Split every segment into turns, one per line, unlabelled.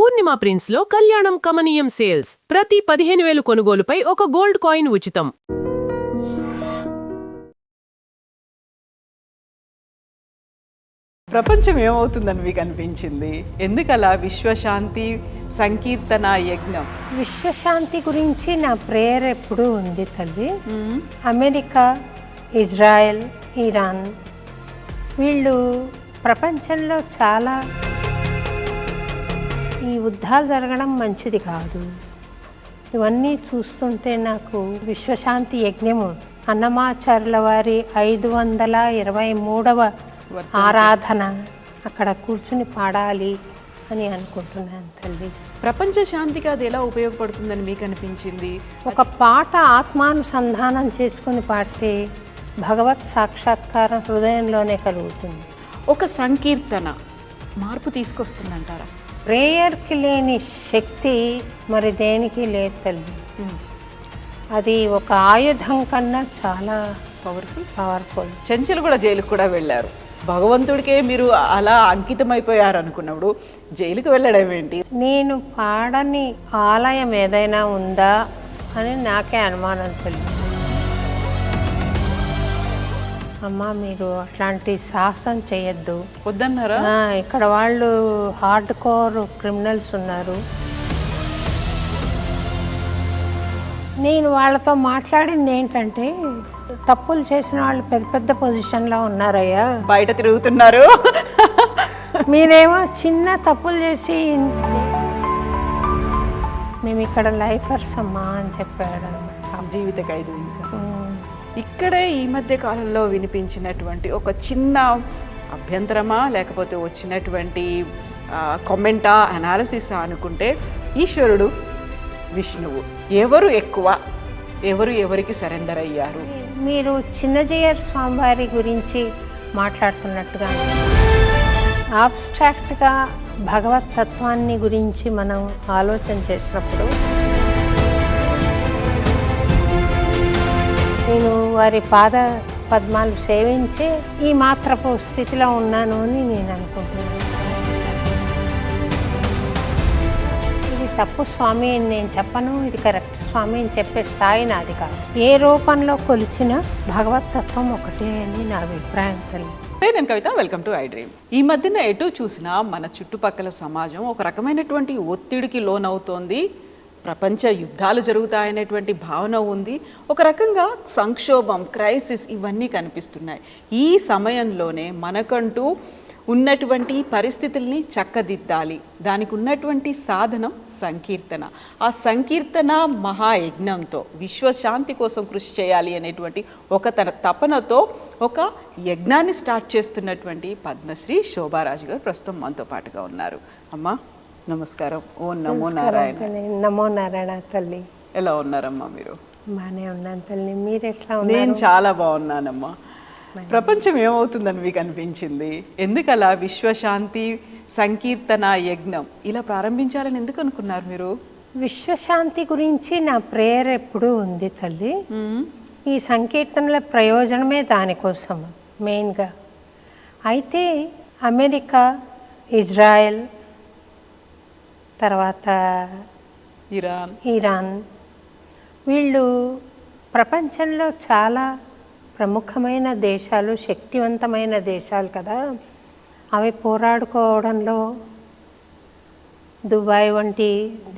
పూర్ణిమ ప్రిన్స్లో కళ్యాణం కమనీయం సేల్స్. ప్రతి 15,000 కొనుగోలుపై ఒక గోల్డ్ కాయిన్ ఉచితం.
ప్రపంచం ఏమవుతుందని మీకు అనిపించింది? ఎందుకలా విశ్వశాంతి సంకీర్తన యజ్ఞం?
విశ్వశాంతి గురించి నా ప్రేయర్ ఎప్పుడూ ఉంది తల్లి. అమెరికా, ఇజ్రాయెల్, ఇరాన్ వీళ్ళు ప్రపంచంలో చాలా ఈ యుద్ధాలు జరగడం మంచిది కాదు. ఇవన్నీ చూస్తుంటే నాకు విశ్వశాంతి యజ్ఞము అన్నమాచార్యుల వారి 523వ ఆరాధన అక్కడ కూర్చుని పాడాలి అని అనుకుంటున్నాను తల్లి.
ప్రపంచ శాంతికి అది ఎలా ఉపయోగపడుతుందని మీకు అనిపించింది?
ఒక పాట ఆత్మానుసంధానం చేసుకుని పాడితే భగవత్ సాక్షాత్కారం హృదయంలోనే కలుగుతుంది.
ఒక సంకీర్తన మార్పు తీసుకొస్తుందంటారా?
ప్రేయర్కి లేని శక్తి మరి దేనికి లేదు తల్లి. అది ఒక ఆయుధం కన్నా చాలా పవర్ఫుల్.
చెంచులు కూడా జైలుకు కూడా వెళ్ళారు. భగవంతుడికే మీరు అలా అంకితమైపోయారు అనుకున్నప్పుడు జైలుకు వెళ్ళడం ఏంటి?
నేను పాడని ఆలయం ఏదైనా ఉందా అని నాకే అనుమానం తల్లి. అమ్మ మీరు అట్లాంటి సాహసం చేయొద్దు
వద్దన్నారా?
ఇక్కడ వాళ్ళు హార్డ్ కోర్ క్రిమినల్స్ ఉన్నారు. నేను వాళ్ళతో మాట్లాడింది ఏంటంటే, తప్పులు చేసిన వాళ్ళు పెద్ద పెద్ద పొజిషన్లో ఉన్నారయ్యా,
బయట తిరుగుతున్నారు,
మీరేమో చిన్న తప్పులు చేసి మేము ఇక్కడ లైఫర్స్ అమ్మా అని చెప్పాడు.
జీవిత ఖైదు. ఇంకా ఇక్కడే ఈ మధ్య కాలంలో వినిపించినటువంటి ఒక చిన్న అభ్యంతరమా లేకపోతే వచ్చినటువంటి కామెంటా అనాలిసిస్ అనుకుంటే, ఈశ్వరుడు విష్ణువు ఎవరు ఎక్కువ, ఎవరు ఎవరికి సరెండర్ అయ్యారు?
మీరు చిన్నజీయర్ స్వామివారి గురించి మాట్లాడుతున్నట్టుగా ఆబ్స్ట్రాక్ట్గా భగవత్ తత్వాన్ని గురించి మనం ఆలోచన చేసినప్పుడు నేను వారి పాద పద్మాలు సేవించి ఈ మాత్రపు స్థితిలో ఉన్నాను అని నేను అనుకుంటున్నాను. ఇది తప్పు స్వామి అని నేను చెప్పను, ఇది కరెక్ట్ స్వామి అని చెప్పే స్థాయి నాది కాదు. ఏ రూపంలో కొలిచినా భగవతత్వం ఒకటే అని నా అభిప్రాయం తల్లి.
నేను కవిత, వెల్కమ్ టు ఐ డ్రీమ్. ఈ మధ్యన ఎటు చూసినా మన చుట్టుపక్కల సమాజం ఒక రకమైనటువంటి ఒత్తిడికి లోనవుతోంది. ప్రపంచ యుద్ధాలు జరుగుతాయనేటువంటి భావన ఉంది. ఒక రకంగా సంక్షోభం, క్రైసిస్ ఇవన్నీ కనిపిస్తున్నాయి. ఈ సమయంలోనే మనకంటూ ఉన్నటువంటి పరిస్థితుల్ని చక్కదిద్దాలి. దానికి ఉన్నటువంటి సాధనం సంకీర్తన. ఆ సంకీర్తన మహాయజ్ఞంతో విశ్వశాంతి కోసం కృషి చేయాలి అనేటువంటి ఒక తన తపనతో ఒక యజ్ఞాన్ని స్టార్ట్ చేస్తున్నటువంటి పద్మశ్రీ శోభారాజు గారు ప్రస్తుతం మనతో పాటుగా ఉన్నారు. అమ్మా నమస్కారం. ఓం నమో నారాయణ.
నమో నారాయణ తల్లి.
ఎలా ఉన్నారమ్మా మీరు?
బాగానే ఉన్నాను తల్లి, మీరు ఎట్లా ఉన్నారు?
నేను చాలా బాగున్నానమ్మా. ప్రపంచం ఏమవుతుందని మీకు అనిపించింది? ఎందుకలా విశ్వశాంతి సంకీర్తన యజ్ఞం ఇలా ప్రారంభించాలని ఎందుకు అనుకున్నారు మీరు?
విశ్వశాంతి గురించి నా ప్రేయర్ ఎప్పుడూ ఉంది తల్లి. ఈ సంకీర్తనల ప్రయోజనమే దానికోసం మెయిన్గా. అయితే అమెరికా, ఇజ్రాయెల్, తర్వాత ఇరాన్ వీళ్ళు ప్రపంచంలో చాలా ప్రముఖమైన దేశాలు, శక్తివంతమైన దేశాలు కదా. అవి పోరాడుకోవడంలో దుబాయ్ వంటి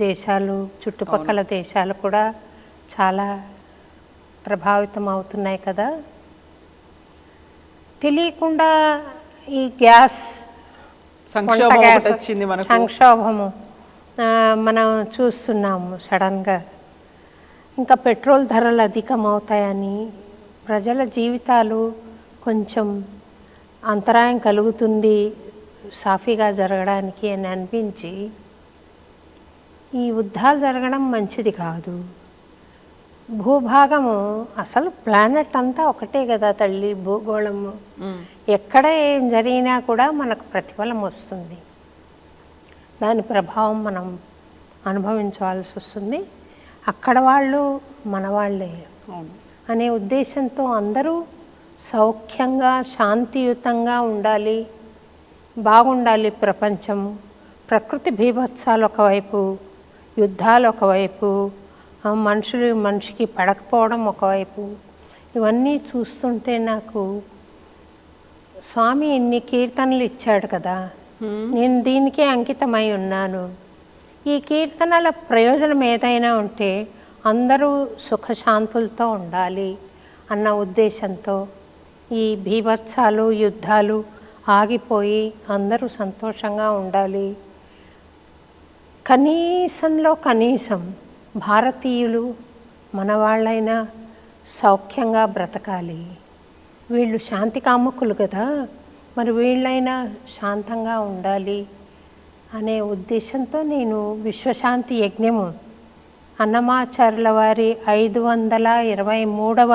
దేశాలు, చుట్టుపక్కల దేశాలు కూడా చాలా ప్రభావితం అవుతున్నాయి కదా. తెలియకుండా ఈ గ్యాస్ సంక్షోభము మనం చూస్తున్నాము సడన్గా. ఇంకా పెట్రోల్ ధరలు అధికమవుతాయని ప్రజల జీవితాలు కొంచెం అంతరాయం కలుగుతుంది సాఫీగా జరగడానికి అని అనిపించి, ఈ యుద్ధాలు జరగడం మంచిది కాదు. భూభాగము అసలు ప్లానెట్ అంతా ఒకటే కదా తల్లి, భూగోళము. ఎక్కడ ఏం జరిగినా కూడా మనకు ప్రతిఫలం వస్తుంది, దాని ప్రభావం మనం అనుభవించవలసి వస్తుంది. అక్కడ వాళ్ళు మన వాళ్ళే అనే ఉద్దేశంతో అందరూ సౌఖ్యంగా శాంతియుతంగా ఉండాలి, బాగుండాలి ప్రపంచం, ప్రకృతి బీభత్సాలు ఒకవైపు, యుద్ధాలు ఒకవైపు, మనుషులు మనిషికి పడకపోవడం ఒకవైపు, ఇవన్నీ చూస్తుంటే నాకు స్వామి ఇన్ని కీర్తనలు ఇచ్చాడు కదా, నేను దీనికే అంకితమై ఉన్నాను. ఈ కీర్తనల ప్రయోజనం ఏదైనా ఉంటే అందరూ సుఖశాంతులతో ఉండాలి అన్న ఉద్దేశంతో ఈ బీభత్సాలు యుద్ధాలు ఆగిపోయి అందరూ సంతోషంగా ఉండాలి. కనీసంలో కనీసం భారతీయులు మన వాళ్ళైనా సౌఖ్యంగా బ్రతకాలి. వీళ్ళు శాంతి కాముకులు కదా, మరి వీళ్ళైనా శాంతంగా ఉండాలి అనే ఉద్దేశంతో నేను విశ్వశాంతి యజ్ఞము అన్నమాచార్యుల వారి 523వ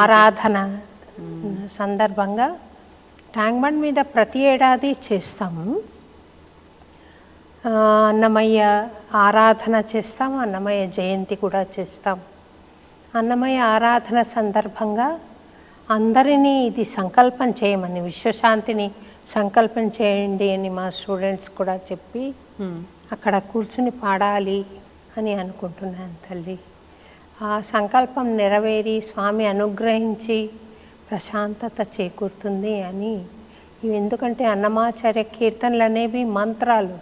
ఆరాధన సందర్భంగా ట్యాంక్ బండ్ మీద ప్రతి ఏడాది చేస్తాము. అన్నమయ్య ఆరాధన చేస్తాము, అన్నమయ్య జయంతి కూడా చేస్తాం. అన్నమయ్య ఆరాధన సందర్భంగా అందరినీ ఇది సంకల్పం చేయమని, విశ్వశాంతిని సంకల్పం చేయండి అని మా స్టూడెంట్స్ కూడా చెప్పి అక్కడ కూర్చుని పాడాలి అని అనుకుంటున్నాను తల్లి. ఆ సంకల్పం నెరవేరి స్వామి అనుగ్రహించి ప్రశాంతత చేకూరుతుంది అని. ఇవి ఎందుకంటే అన్నమాచార్య కీర్తనలు అనేవి మంత్రాలు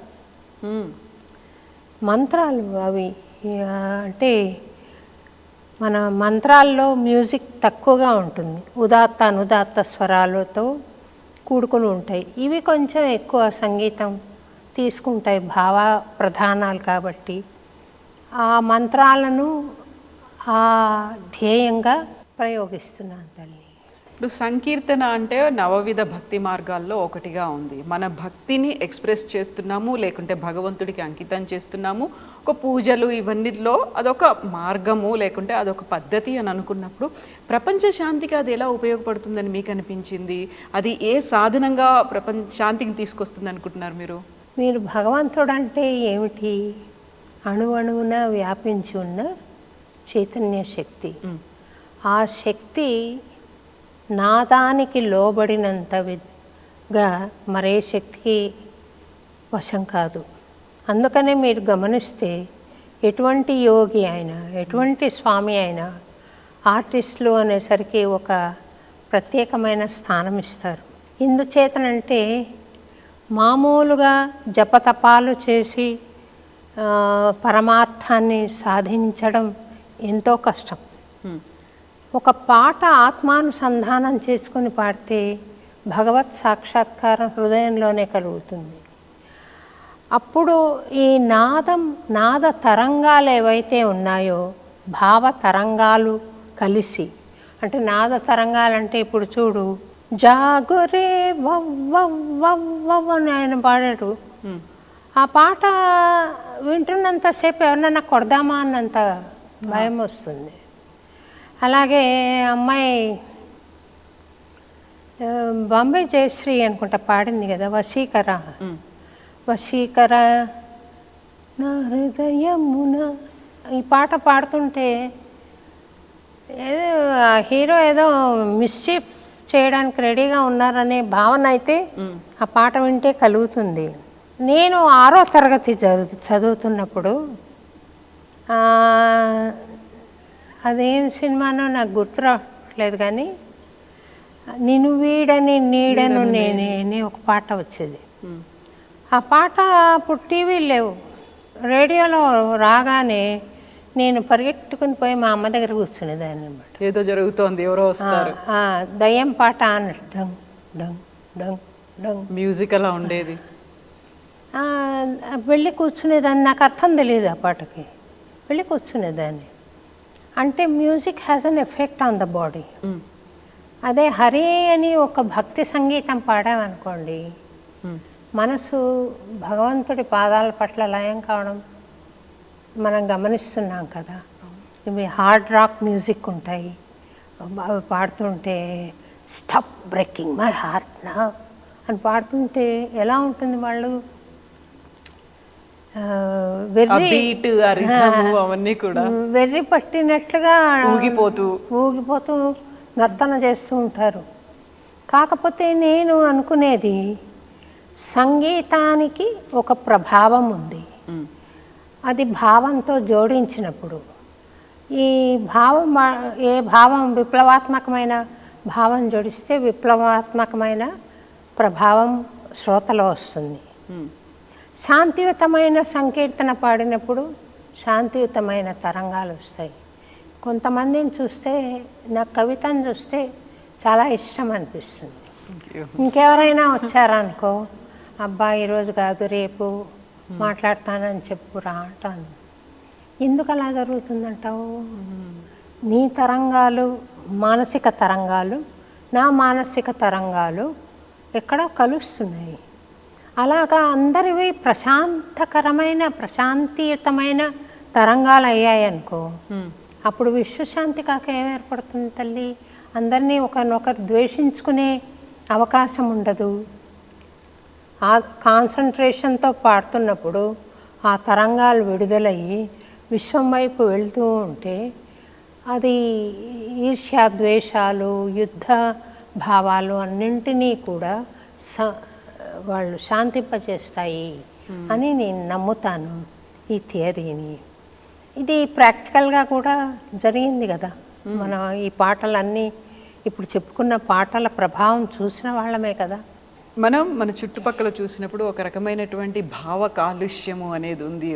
అవి. అంటే మన మంత్రాల్లో మ్యూజిక్ తక్కువగా ఉంటుంది, ఉదాత్త అనుదాత్త స్వరాలతో కూడుకుని ఉంటాయి. ఇవి కొంచెం ఎక్కువ సంగీతం తీసుకుంటాయి, భావ ప్రధానాలు కాబట్టి ఆ మంత్రాలను ఆ ధ్యేయంగా ప్రయోగిస్తున్నాను తల్లి.
ఇప్పుడు సంకీర్తన అంటే నవవిధ భక్తి మార్గాల్లో ఒకటిగా ఉంది. మన భక్తిని ఎక్స్ప్రెస్ చేస్తున్నాము, లేకుంటే భగవంతుడికి అంకితం చేస్తున్నాము. ఒక పూజలు ఇవన్నిట్లో అదొక మార్గము, లేకుంటే అదొక పద్ధతి అని అనుకున్నప్పుడు ప్రపంచ శాంతికి అది ఎలా ఉపయోగపడుతుందని మీకు అనిపించింది? అది ఏ సాధనంగా ప్రపంచ శాంతికి తీసుకొస్తుంది అనుకుంటున్నారు మీరు?
మీరు భగవంతుడు అంటే ఏమిటి? అణువణువున వ్యాపించి ఉన్న చైతన్య శక్తి. ఆ శక్తి నాదానికి లోబడినంతగా మరే శక్తికి వశం కాదు. అందుకనే మీరు గమనిస్తే ఎటువంటి యోగి అయినా, ఎటువంటి స్వామి అయినా ఆర్టిస్టులు అనేసరికి ఒక ప్రత్యేకమైన స్థానం ఇస్తారు. ఎందుచేతనంటే మామూలుగా జపతపాలు చేసి పరమార్థాన్ని సాధించడం ఎంతో కష్టం. ఒక పాట ఆత్మానుసంధానం చేసుకుని పాడితే భగవత్ సాక్షాత్కారం హృదయంలోనే కలుగుతుంది. అప్పుడు ఈ నాద తరంగాలు ఏవైతే ఉన్నాయో, భావ తరంగాలు కలిసి, అంటే నాద తరంగాలంటే ఇప్పుడు చూడు, జాగురే వవ్ అని ఆయన పాడాడు. ఆ పాట వింటున్నంతసేపు ఎవరన్నా కొడదామా అన్నంత భయం వస్తుంది. అలాగే అమ్మాయి బాంబే జయశ్రీ అనుకుంటా పాడింది కదా, వశీకర వశీకర నా హృదయమున. ఈ పాట పాడుతుంటే ఏదో హీరో ఏదో మిస్చీఫ్ చేయడానికి రెడీగా ఉన్నారనే భావన అయితే ఆ పాట వింటే కలుగుతుంది. నేను 6వ తరగతి చదువుతున్నప్పుడు అదేం సినిమానో నాకు గుర్తు రావట్లేదు, కానీ నిన్ను వీడని నీడను నేనే అని ఒక పాట వచ్చేది. ఆ పాట అప్పుడు టీవీలు లేవు, రేడియోలో రాగానే నేను పరిగెట్టుకుని పోయి మా అమ్మ దగ్గర కూర్చునేదాన్ని అనమాట.
ఏదో జరుగుతోంది, ఎవరో వస్తారు,
దయ్యం పాట అన్నట్టు dung dung dung dung
music అలా ఉండేది.
వెళ్ళి కూర్చునేదాన్ని. నాకు అర్థం తెలియదు ఆ పాటకి, వెళ్ళి కూర్చునేదాన్ని. అంటే music has an effect on the body. అదే హరి అని ఒక భక్తి సంగీతం పాడామనుకోండి, మనసు భగవంతుడి పాదాల పట్ల లయం కావడం మనం గమనిస్తున్నాం కదా. ఇవి హార్డ్ రాక్ మ్యూజిక్ ఉంటాయి, అవి పాడుతుంటే స్టాప్ బ్రేకింగ్ మై హార్ట్ నా అని పాడుతుంటే ఎలా ఉంటుంది, వాళ్ళు వెర్రి పట్టినట్లుగా ఊగిపోతూ నర్తన చేస్తూ ఉంటారు. కాకపోతే నేను అనుకునేది, సంగీతానికి ఒక ప్రభావం ఉంది. అది భావంతో జోడించినప్పుడు ఈ భావం ఏ భావం విప్లవాత్మకమైన భావం జోడిస్తే విప్లవాత్మకమైన ప్రభావం శ్రోతలో వస్తుంది. శాంతియుతమైన సంకీర్తన పాడినప్పుడు శాంతియుతమైన తరంగాలు వస్తాయి. కొంతమందిని చూస్తే నాకు కవితను చూస్తే చాలా ఇష్టం అనిపిస్తుంది. ఇంకెవరైనా వచ్చారనుకో, అబ్బా ఈరోజు కాదు రేపు మాట్లాడతానని చెప్పురా అంటాను. ఎందుకు అలా జరుగుతుందంటావు? నీ తరంగాలు మానసిక తరంగాలు నా మానసిక తరంగాలు ఎక్కడో కలుస్తున్నాయి. అలాగా అందరివి ప్రశాంతకరమైన ప్రశాంతియుతమైన తరంగాలు అయ్యాయనుకో, అప్పుడు విశ్వశాంతి కాక ఏం ఏర్పడుతుంది తల్లి? అందరినీ ఒకరినొకరు ద్వేషించుకునే అవకాశం ఉండదు. ఆ కాన్సన్ట్రేషన్తో పాడుతున్నప్పుడు ఆ తరంగాలు విడుదలయ్యి విశ్వం వైపు వెళ్తూ ఉంటే అది ఈర్ష్య ద్వేషాలు యుద్ధ భావాలు అన్నింటినీ కూడా వాళ్ళు శాంతింపజేస్తాయి అని నేను నమ్ముతాను ఈ థియరీని. ఇది ప్రాక్టికల్గా కూడా జరిగింది కదా. మనం ఈ పాటలన్నీ ఇప్పుడు చెప్పుకున్న పాటల ప్రభావం చూసిన వాళ్ళమే కదా.
మనం మన చుట్టుపక్కల చూసినప్పుడు ఒక రకమైనటువంటి భావ కాలుష్యము అనేది ఉంది.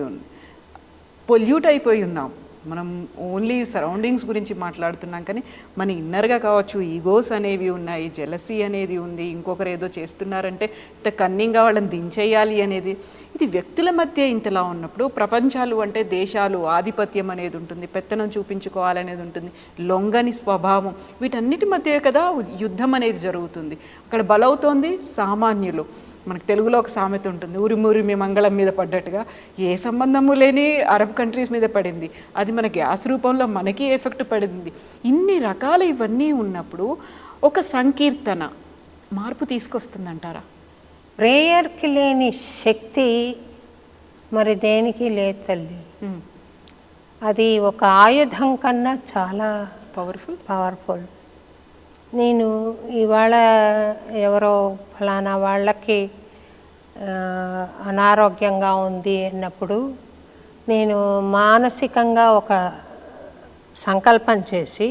పొల్యూట్ అయిపోయి ఉన్నాం. మనం ఓన్లీ సరౌండింగ్స్ గురించి మాట్లాడుతున్నాం, కానీ మన ఇన్నర్గా కావచ్చు ఈగోస్ అనేవి ఉన్నాయి, జెలసీ అనేది ఉంది, ఇంకొకరు ఏదో చేస్తున్నారంటే ఇంత కన్నింగ్గా వాళ్ళని దించేయాలి అనేది. ఇది వ్యక్తుల మధ్య ఇంతలా ఉన్నప్పుడు ప్రపంచాలు అంటే దేశాలు ఆధిపత్యం అనేది ఉంటుంది, పెత్తనం చూపించుకోవాలనేది ఉంటుంది, లొంగని స్వభావం, వీటన్నిటి మధ్య కదా యుద్ధం అనేది జరుగుతుంది. అక్కడ బలవుతోంది సామాన్యులు. మనకు తెలుగులో ఒక సామెత ఉంటుంది, ఉరిమురిమి మంగళం మీద పడ్డట్టుగా ఏ సంబంధము లేని అరబ్ కంట్రీస్ మీద పడింది. అది మన గ్యాస్ రూపంలో మనకి ఎఫెక్ట్ పడింది. ఇన్ని రకాల ఇవన్నీ ఉన్నప్పుడు ఒక సంకీర్తన మార్పు తీసుకొస్తుందంటారా?
ప్రేయర్కి లేని శక్తి మరి దేనికి లేదు తల్లి. అది ఒక ఆయుధం కన్నా చాలా పవర్ఫుల్. నేను ఇవాళ ఎవరో ఫలానా వాళ్ళకి అనారోగ్యంగా ఉంది అన్నప్పుడు నేను మానసికంగా ఒక సంకల్పం చేసి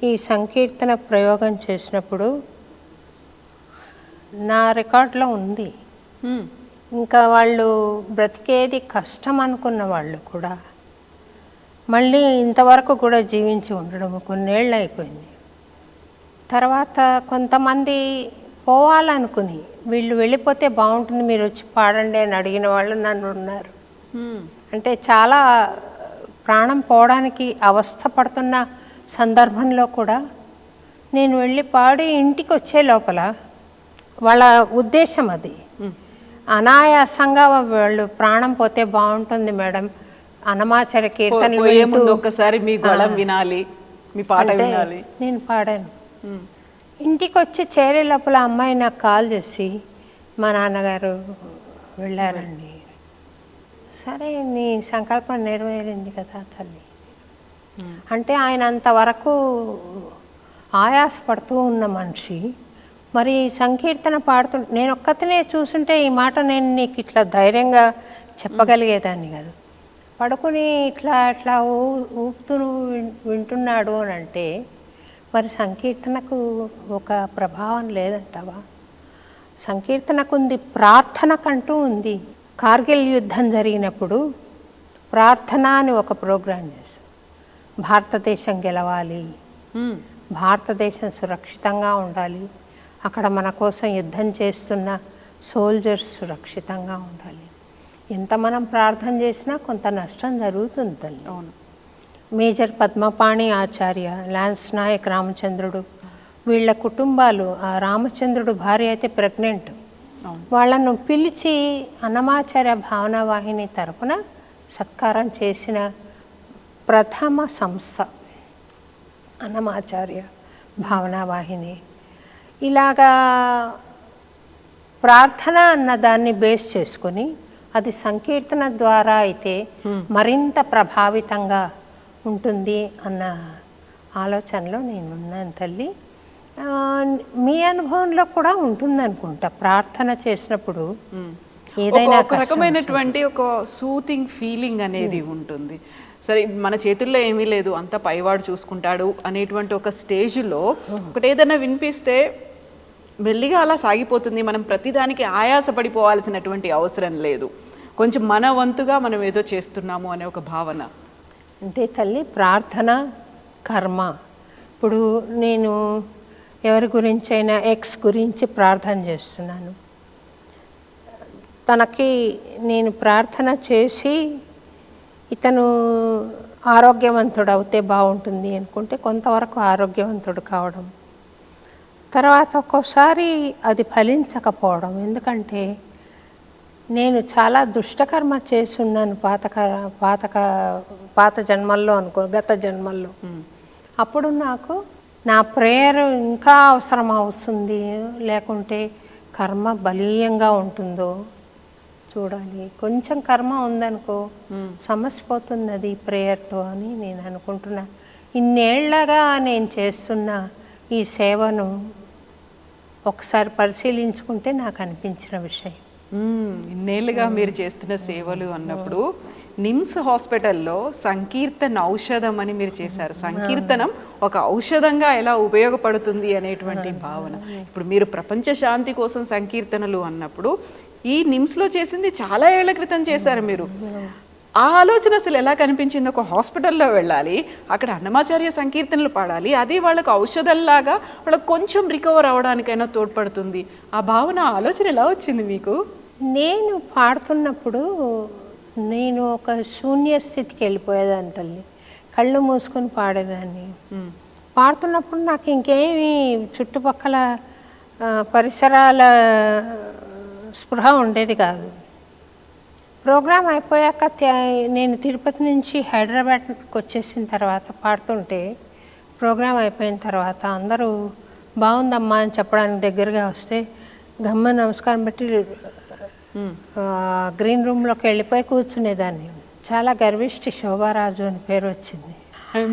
ఈ సంకీర్తన ప్రయోగం చేసినప్పుడు నా రికార్డులో ఉంది. ఇంకా వాళ్ళు బ్రతికేది కష్టం అనుకున్న వాళ్ళు కూడా మళ్ళీ ఇంతవరకు కూడా జీవించి ఉండడం కొన్నేళ్ళు అయిపోయింది. తర్వాత కొంతమంది పోవాలనుకుని వీళ్ళు వెళ్ళిపోతే బాగుంటుంది మీరు వచ్చి పాడండి అని అడిగిన వాళ్ళు నన్ను ఉన్నారు. అంటే చాలా ప్రాణం పోవడానికి అవస్థ పడుతున్న సందర్భంలో కూడా నేను వెళ్ళి పాడి ఇంటికి వచ్చే లోపల వాళ్ళ ఉద్దేశం అది అనాయాసంగా వాళ్ళు ప్రాణం పోతే బాగుంటుంది మేడం, అన్నమాచార్య కీర్తనలు
ఒక్కసారి మీ గళం వినాలి, మీ పాట వినాలి.
నేను పాడాను. ఇంటికి వచ్చి చేరే లోపల అమ్మాయి నాకు కాల్ చేసి మా నాన్నగారు వెళ్ళారండి. సరే నీ సంకల్పం నెరవేరింది కదా తల్లి అంటే ఆయన అంతవరకు ఆయాసపడుతూ ఉన్న మనిషి మరి సంకీర్తన పాడుతూ నేను ఒక్కతనే చూసుంటే ఈ మాట నేను నీకు ఇట్లా ధైర్యంగా చెప్పగలిగేదాన్ని కాదు. పడుకుని ఇట్లా ఊపుతూ వింటున్నాడు అని అంటే మరి సంకీర్తనకు ఒక ప్రభావం లేదంటావా? సంకీర్తనకు ఉంది, ప్రార్థనకంటూ ఉంది. కార్గిల్ యుద్ధం జరిగినప్పుడు ప్రార్థన అని ఒక ప్రోగ్రాం చేశాం. భారతదేశం గెలవాలి, భారతదేశం సురక్షితంగా ఉండాలి, అక్కడ మన కోసం యుద్ధం చేస్తున్న సోల్జర్స్ సురక్షితంగా ఉండాలి. ఎంత మనం ప్రార్థన చేసినా కొంత నష్టం జరుగుతుంది తల్లి.
అవును.
మేజర్ పద్మపాణి ఆచార్య, లాన్స్ నాయక్ రామచంద్రుడు వీళ్ళ కుటుంబాలు, ఆ రామచంద్రుడు భార్య అయితే ప్రెగ్నెంట్, వాళ్ళను పిలిచి అన్నమాచార్య భావనా వాహిని తరపున సత్కారం చేసిన ప్రథమ సంస్థ అన్నమాచార్య భావనా వాహిని. ఇలాగా ప్రార్థన అన్న దాన్ని బేస్ చేసుకొని అది సంకీర్తన ద్వారా అయితే మరింత ప్రభావితంగా ఉంటుంది అన్న ఆలోచనలో నేను ఉన్నాను తల్లి. ఆ, మీ అనుభవంలో కూడా ఉంటుంది అనుకుంటా. ప్రార్థన చేసినప్పుడు ఏదైనా
ఒక రకమైనటువంటి ఒక సూతింగ్ ఫీలింగ్ అనేది ఉంటుంది. సరే మన చేతుల్లో ఏమీ లేదు, అంత పైవాడు చూసుకుంటాడు అనేటువంటి ఒక స్టేజ్లో ఒకటి ఏదైనా వినిపిస్తే మెల్లిగా అలా సాగిపోతుంది. మనం ప్రతిదానికి ఆయాసపడిపోవాల్సినటువంటి అవసరం లేదు. కొంచెం మన వంతుగా మనం ఏదో చేస్తున్నాము అనే ఒక భావన.
అంటే తల్లి, ప్రార్థన కర్మ. ఇప్పుడు నేను ఎవరి గురించైనా ఎక్స్ గురించి ప్రార్థన చేస్తున్నాను, తనకి నేను ప్రార్థన చేసి ఇతను ఆరోగ్యవంతుడు అవుతే బాగుంటుంది అనుకుంటే కొంతవరకు ఆరోగ్యవంతుడు కావడం, తర్వాత ఒక్కోసారి అది ఫలించకపోవడం. ఎందుకంటే నేను చాలా దుష్టకర్మ చేసున్నాను పాత జన్మల్లో గత జన్మల్లో. అప్పుడు నాకు నా ప్రేయర్ ఇంకా అవసరం అవుతుంది, లేకుంటే కర్మ బలీయంగా ఉంటుందో చూడాలి. కొంచెం కర్మ ఉందనుకో సమస్య పోతుంది అది ప్రేయర్తో అని నేను అనుకుంటున్నా. ఇన్నేళ్లగా నేను చేస్తున్న ఈ సేవను ఒకసారి పరిశీలించుకుంటే నాకు అనిపించిన విషయం.
ఇన్నేళ్ళుగా మీరు చేస్తున్న సేవలు అన్నప్పుడు నిమ్స్ హాస్పిటల్లో సంకీర్తన ఔషధం అని మీరు చేశారు. సంకీర్తనం ఒక ఔషధంగా ఎలా ఉపయోగపడుతుంది అనేటువంటి భావన. ఇప్పుడు మీరు ప్రపంచ శాంతి కోసం సంకీర్తనలు అన్నప్పుడు ఈ నిమ్స్లో చేసింది చాలా ఏళ్ల క్రితం చేశారు మీరు. ఆ ఆలోచన అసలు ఎలా కనిపించింది? ఒక హాస్పిటల్లో వెళ్ళాలి, అక్కడ అన్నమాచార్య సంకీర్తనలు పాడాలి, అది వాళ్ళకు ఔషధంలాగా వాళ్ళకు కొంచెం రికవర్ అవడానికైనా తోడ్పడుతుంది. ఆ భావన, ఆలోచన ఎలా వచ్చింది మీకు?
నేను పాడుతున్నప్పుడు నేను ఒక శూన్య స్థితికి వెళ్ళిపోయేదాన్ని తల్లి. కళ్ళు మూసుకొని పాడేదాన్ని. పాడుతున్నప్పుడు నాకు ఇంకేమి చుట్టుపక్కల పరిసరాల స్పృహ ఉండేది కాదు. ప్రోగ్రాం అయిపోయాక నేను తిరుపతి నుంచి హైదరాబాద్కి వచ్చేసిన తర్వాత పాడుతుంటే, ప్రోగ్రాం అయిపోయిన తర్వాత అందరూ బాగుందమ్మా అని చెప్పడానికి దగ్గరగా వస్తే గమ్మ నమస్కారం పెట్టి గ్రీన్ రూమ్లోకి వెళ్ళిపోయి కూర్చునేదాన్ని. చాలా గర్విష్టి శోభారాజు అని పేరు వచ్చింది.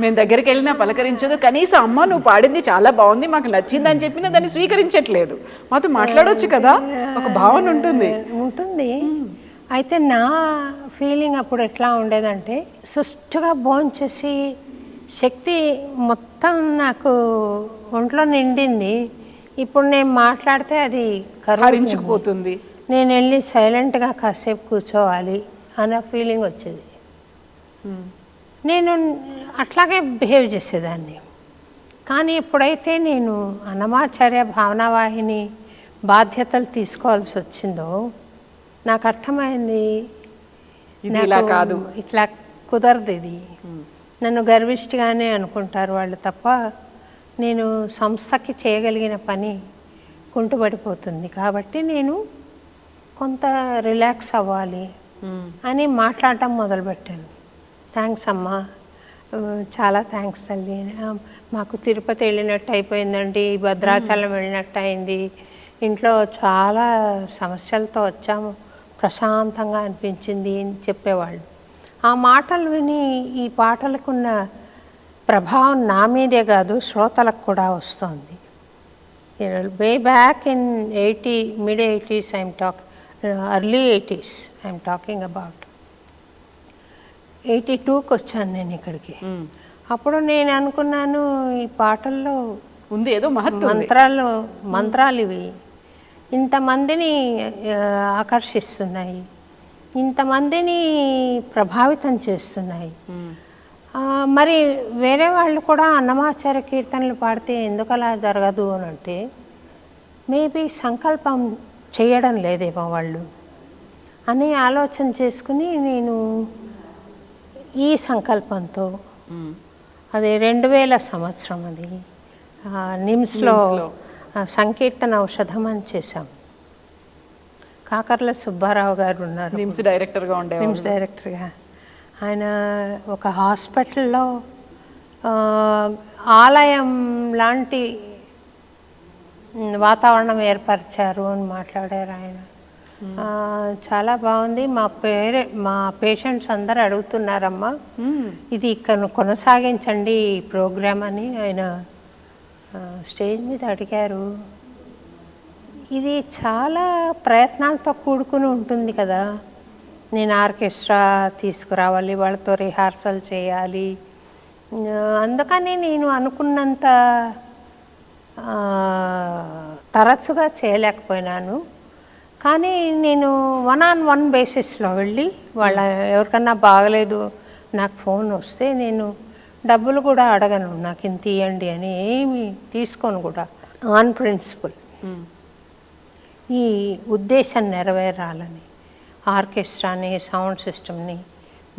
మేము దగ్గరికి వెళ్ళినా పలకరించదు, కనీసం అమ్మ నువ్వు పాడింది చాలా బాగుంది, మాకు నచ్చింది అని చెప్పినా దాన్ని స్వీకరించట్లేదు. మాతో మాట్లాడవచ్చు కదా, ఒక భావన ఉంటుంది.
అయితే నా ఫీలింగ్ అప్పుడు ఎట్లా ఉండేదంటే, సుష్టుగా భోంచేసి శక్తి మొత్తం నాకు ఒంట్లో నిండింది. ఇప్పుడు నేను మాట్లాడితే అది
హరించుకుపోతుంది.
నేను వెళ్ళి సైలెంట్గా కాసేపు కూర్చోవాలి అనే ఫీలింగ్ వచ్చేది. నేను అట్లాగే బిహేవ్ చేసేదాన్ని. కానీ ఎప్పుడైతే నేను అన్నమాచార్య భావనావాహిని బాధ్యతలు తీసుకోవాల్సి వచ్చిందో నాకు అర్థమైంది, ఇట్లా కుదరదు, ఇది నన్ను గర్విష్టిగానే అనుకుంటారు వాళ్ళు తప్ప నేను సంస్థకి చేయగలిగిన పని కుంటుపడిపోతుంది. కాబట్టి నేను కొంత రిలాక్స్ అవ్వాలి అని మాట్లాడటం మొదలుపెట్టాను. థ్యాంక్స్ అమ్మా, చాలా థ్యాంక్స్ తల్లి, మాకు తిరుపతి వెళ్ళినట్టు అయిపోయిందండి, భద్రాచలం వెళ్ళినట్టు అయింది, ఇంట్లో చాలా సమస్యలతో వచ్చాము, ప్రశాంతంగా అనిపించింది అని చెప్పేవాళ్ళు. ఆ మాటలు విని ఈ పాటలకున్న ప్రభావం నా మీదే కాదు శ్రోతలకు కూడా వస్తుంది. Way back in mid 80s early 80s I'm talking about 82కి వచ్చాను నేను ఇక్కడికి. అప్పుడు నేను అనుకున్నాను ఈ పాటల్లో
ఉంది ఏదో
మంత్రాలు ఇవి ఇంతమందిని ఆకర్షిస్తున్నాయి, ఇంతమందిని ప్రభావితం చేస్తున్నాయి. మరి వేరే వాళ్ళు కూడా అన్నమాచార్య కీర్తనలు పాడితే ఎందుకు అలా జరగదు అని అంటే, మేబీ సంకల్పం చేయడం లేదేమో వాళ్ళు అని ఆలోచన చేసుకుని నేను ఈ సంకల్పంతో, అది 2000 సంవత్సరం, అది నిమ్స్లో సంకీర్తన ఔషధం అని చేశాం. కాకర్ల సుబ్బారావు గారు ఉన్నారు,
నిమ్స్ డైరెక్టర్గా.
ఆయన ఒక హాస్పిటల్లో ఆలయం లాంటి వాతావరణం ఏర్పరిచారు అని మాట్లాడారు ఆయన. చాలా బాగుంది. మా పేషెంట్స్ అందరు అడుగుతున్నారమ్మా ఇది కొనసాగించండి ఈ ప్రోగ్రామ్ అని ఆయన స్టేజ్ మీద అడిగారు, ఇది చాలా ప్రయత్నాలతో కూడుకుని ఉంటుంది కదా, నేను ఆర్కెస్ట్రా తీసుకురావాలి, వాళ్ళతో రిహార్సల్ చేయాలి, అందుకని నేను అనుకున్నంత తరచుగా చేయలేకపోయినాను. కానీ నేను 1-on-1 బేసిస్లో వెళ్ళి వాళ్ళ ఎవరికన్నా బాగలేదు నాకు ఫోన్ వస్తే నేను డబ్బులు కూడా అడగను, నాకు ఇంత ఇవ్వండి అని ఏమి తీసుకోను కూడా, ఆన్ ప్రిన్సిపల్. ఈ ఉద్దేశం నెరవేరాలని ఆర్కెస్ట్రాని, సౌండ్ సిస్టమ్ని,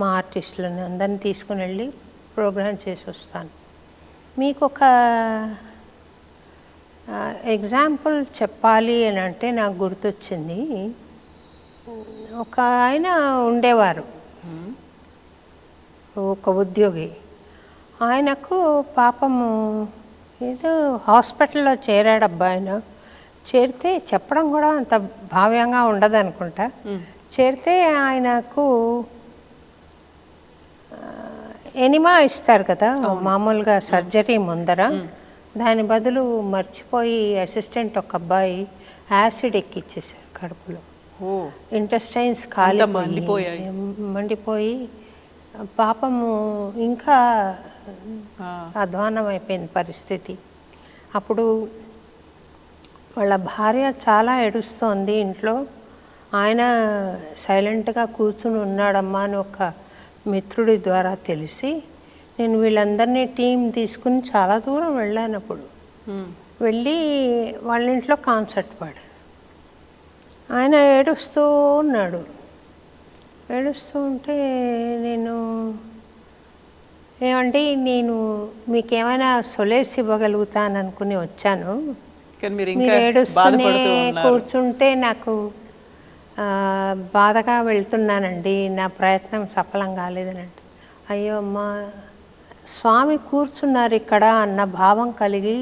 మా ఆర్టిస్టులని అందరినీ తీసుకుని వెళ్ళి ప్రోగ్రామ్ చేసి వస్తాను. మీకు ఒక ఎగ్జాంపుల్ చెప్పాలి అని అంటే నాకు గుర్తొచ్చింది, ఒక ఆయన ఉండేవారు, ఒక ఉద్యోగి. ఆయనకు పాపము ఏదో హాస్పిటల్లో చేరాడబ్బా. ఆయన చేరితే చెప్పడం కూడా అంత భావ్యంగా ఉండదు అనుకుంటా. చేరితే ఆయనకు ఎనిమా ఇస్తారు కదా మామూలుగా సర్జరీ ముందర, దాని బదులు మర్చిపోయి అసిస్టెంట్ ఒక అబ్బాయి యాసిడ్ ఎక్కిచ్చేసారు కడుపులో. ఇంటెస్టైన్స్ ఖాళీ మండిపోయి పాపము ఇంకా అధ్వానం అయిపోయింది పరిస్థితి. అప్పుడు వాళ్ళ భార్య చాలా ఏడుస్తోంది ఇంట్లో. ఆయన సైలెంట్గా కూర్చుని ఉన్నాడమ్మా అని ఒక మిత్రుడి ద్వారా తెలిసి నేను వీళ్ళందరినీ టీం తీసుకుని చాలా దూరం వెళ్ళాను. అప్పుడు వెళ్ళి వాళ్ళ ఇంట్లో కాన్సర్ట్ పాడాను. ఆయన ఏడుస్తూ ఉన్నాడు. ఏడుస్తూ ఉంటే నేను ఏమంటే నేను మీకేమైనా సొలేస్ ఇవ్వగలుగుతాను అనుకుని వచ్చాను, మీరు ఏడుస్తూనే కూర్చుంటే నాకు బాధగా వెళ్తున్నానండి, నా ప్రయత్నం సఫలం కాలేదనంటే, అయ్యో అమ్మా స్వామి కూర్చున్నారు ఇక్కడ అన్న భావం కలిగి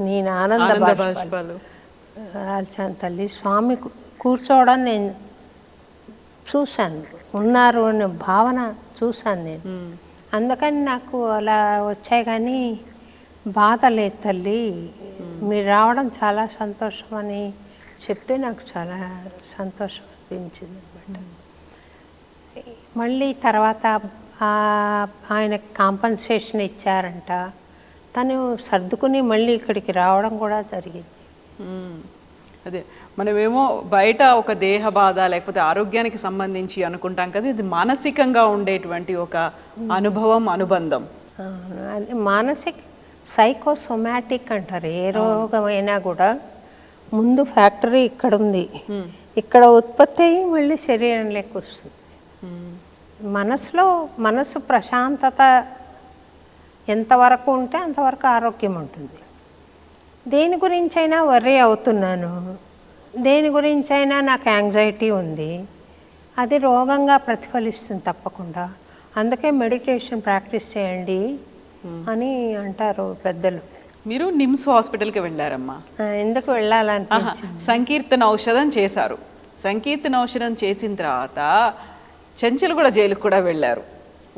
నేను ఆనంద బాష్పాలు రాల్చాను తల్లి. స్వామి కూర్చోవడం నేను చూశాను, ఉన్నారు అనే భావన చూశాను నేను, అందుకని నాకు అలా వచ్చాయి. కానీ బాధ లేదు తల్లి, మీరు రావడం చాలా సంతోషం అని చెప్తే నాకు చాలా సంతోషం అనిపించింది అనమాట. మళ్ళీ తర్వాత ఆయనకి కాంపన్సేషన్ ఇచ్చారంట. తను సర్దుకుని మళ్ళీ ఇక్కడికి రావడం కూడా జరిగింది.
అదే మనమేమో బయట ఒక దేహ బాధ లేకపోతే ఆరోగ్యానికి సంబంధించి అనుకుంటాం కదా, ఇది మానసికంగా ఉండేటువంటి ఒక అనుభవం, అనుబంధం.
మానసిక సైకోసోమాటిక్ అంటారు. ఏ రోగమైనా కూడా ముందు ఫ్యాక్టరీ ఇక్కడ ఉంది, ఇక్కడ ఉత్పత్తి అయ్యి మళ్ళీ శరీరంలోకి వస్తుంది. మనసు ప్రశాంతత ఎంతవరకు ఉంటే అంతవరకు ఆరోగ్యం ఉంటుంది. దేని గురించైనా వర్రీ అవుతున్నాను, దేని గురించైనా నాకు యాంగ్జైటీ ఉంది, అది రోగంగా ప్రతిఫలిస్తుంది తప్పకుండా. అందుకే మెడిటేషన్ ప్రాక్టీస్ చేయండి అని అంటారు పెద్దలు.
మీరు నిమ్స్ హాస్పిటల్కి వెళ్ళారమ్మా,
ఎందుకు వెళ్ళాలనిపించింది?
సంకీర్తన ఔషధం చేశారు. సంకీర్తన ఔషధం చేసిన తర్వాత చెంచులు కూడా జైలుకు కూడా వెళ్ళారు.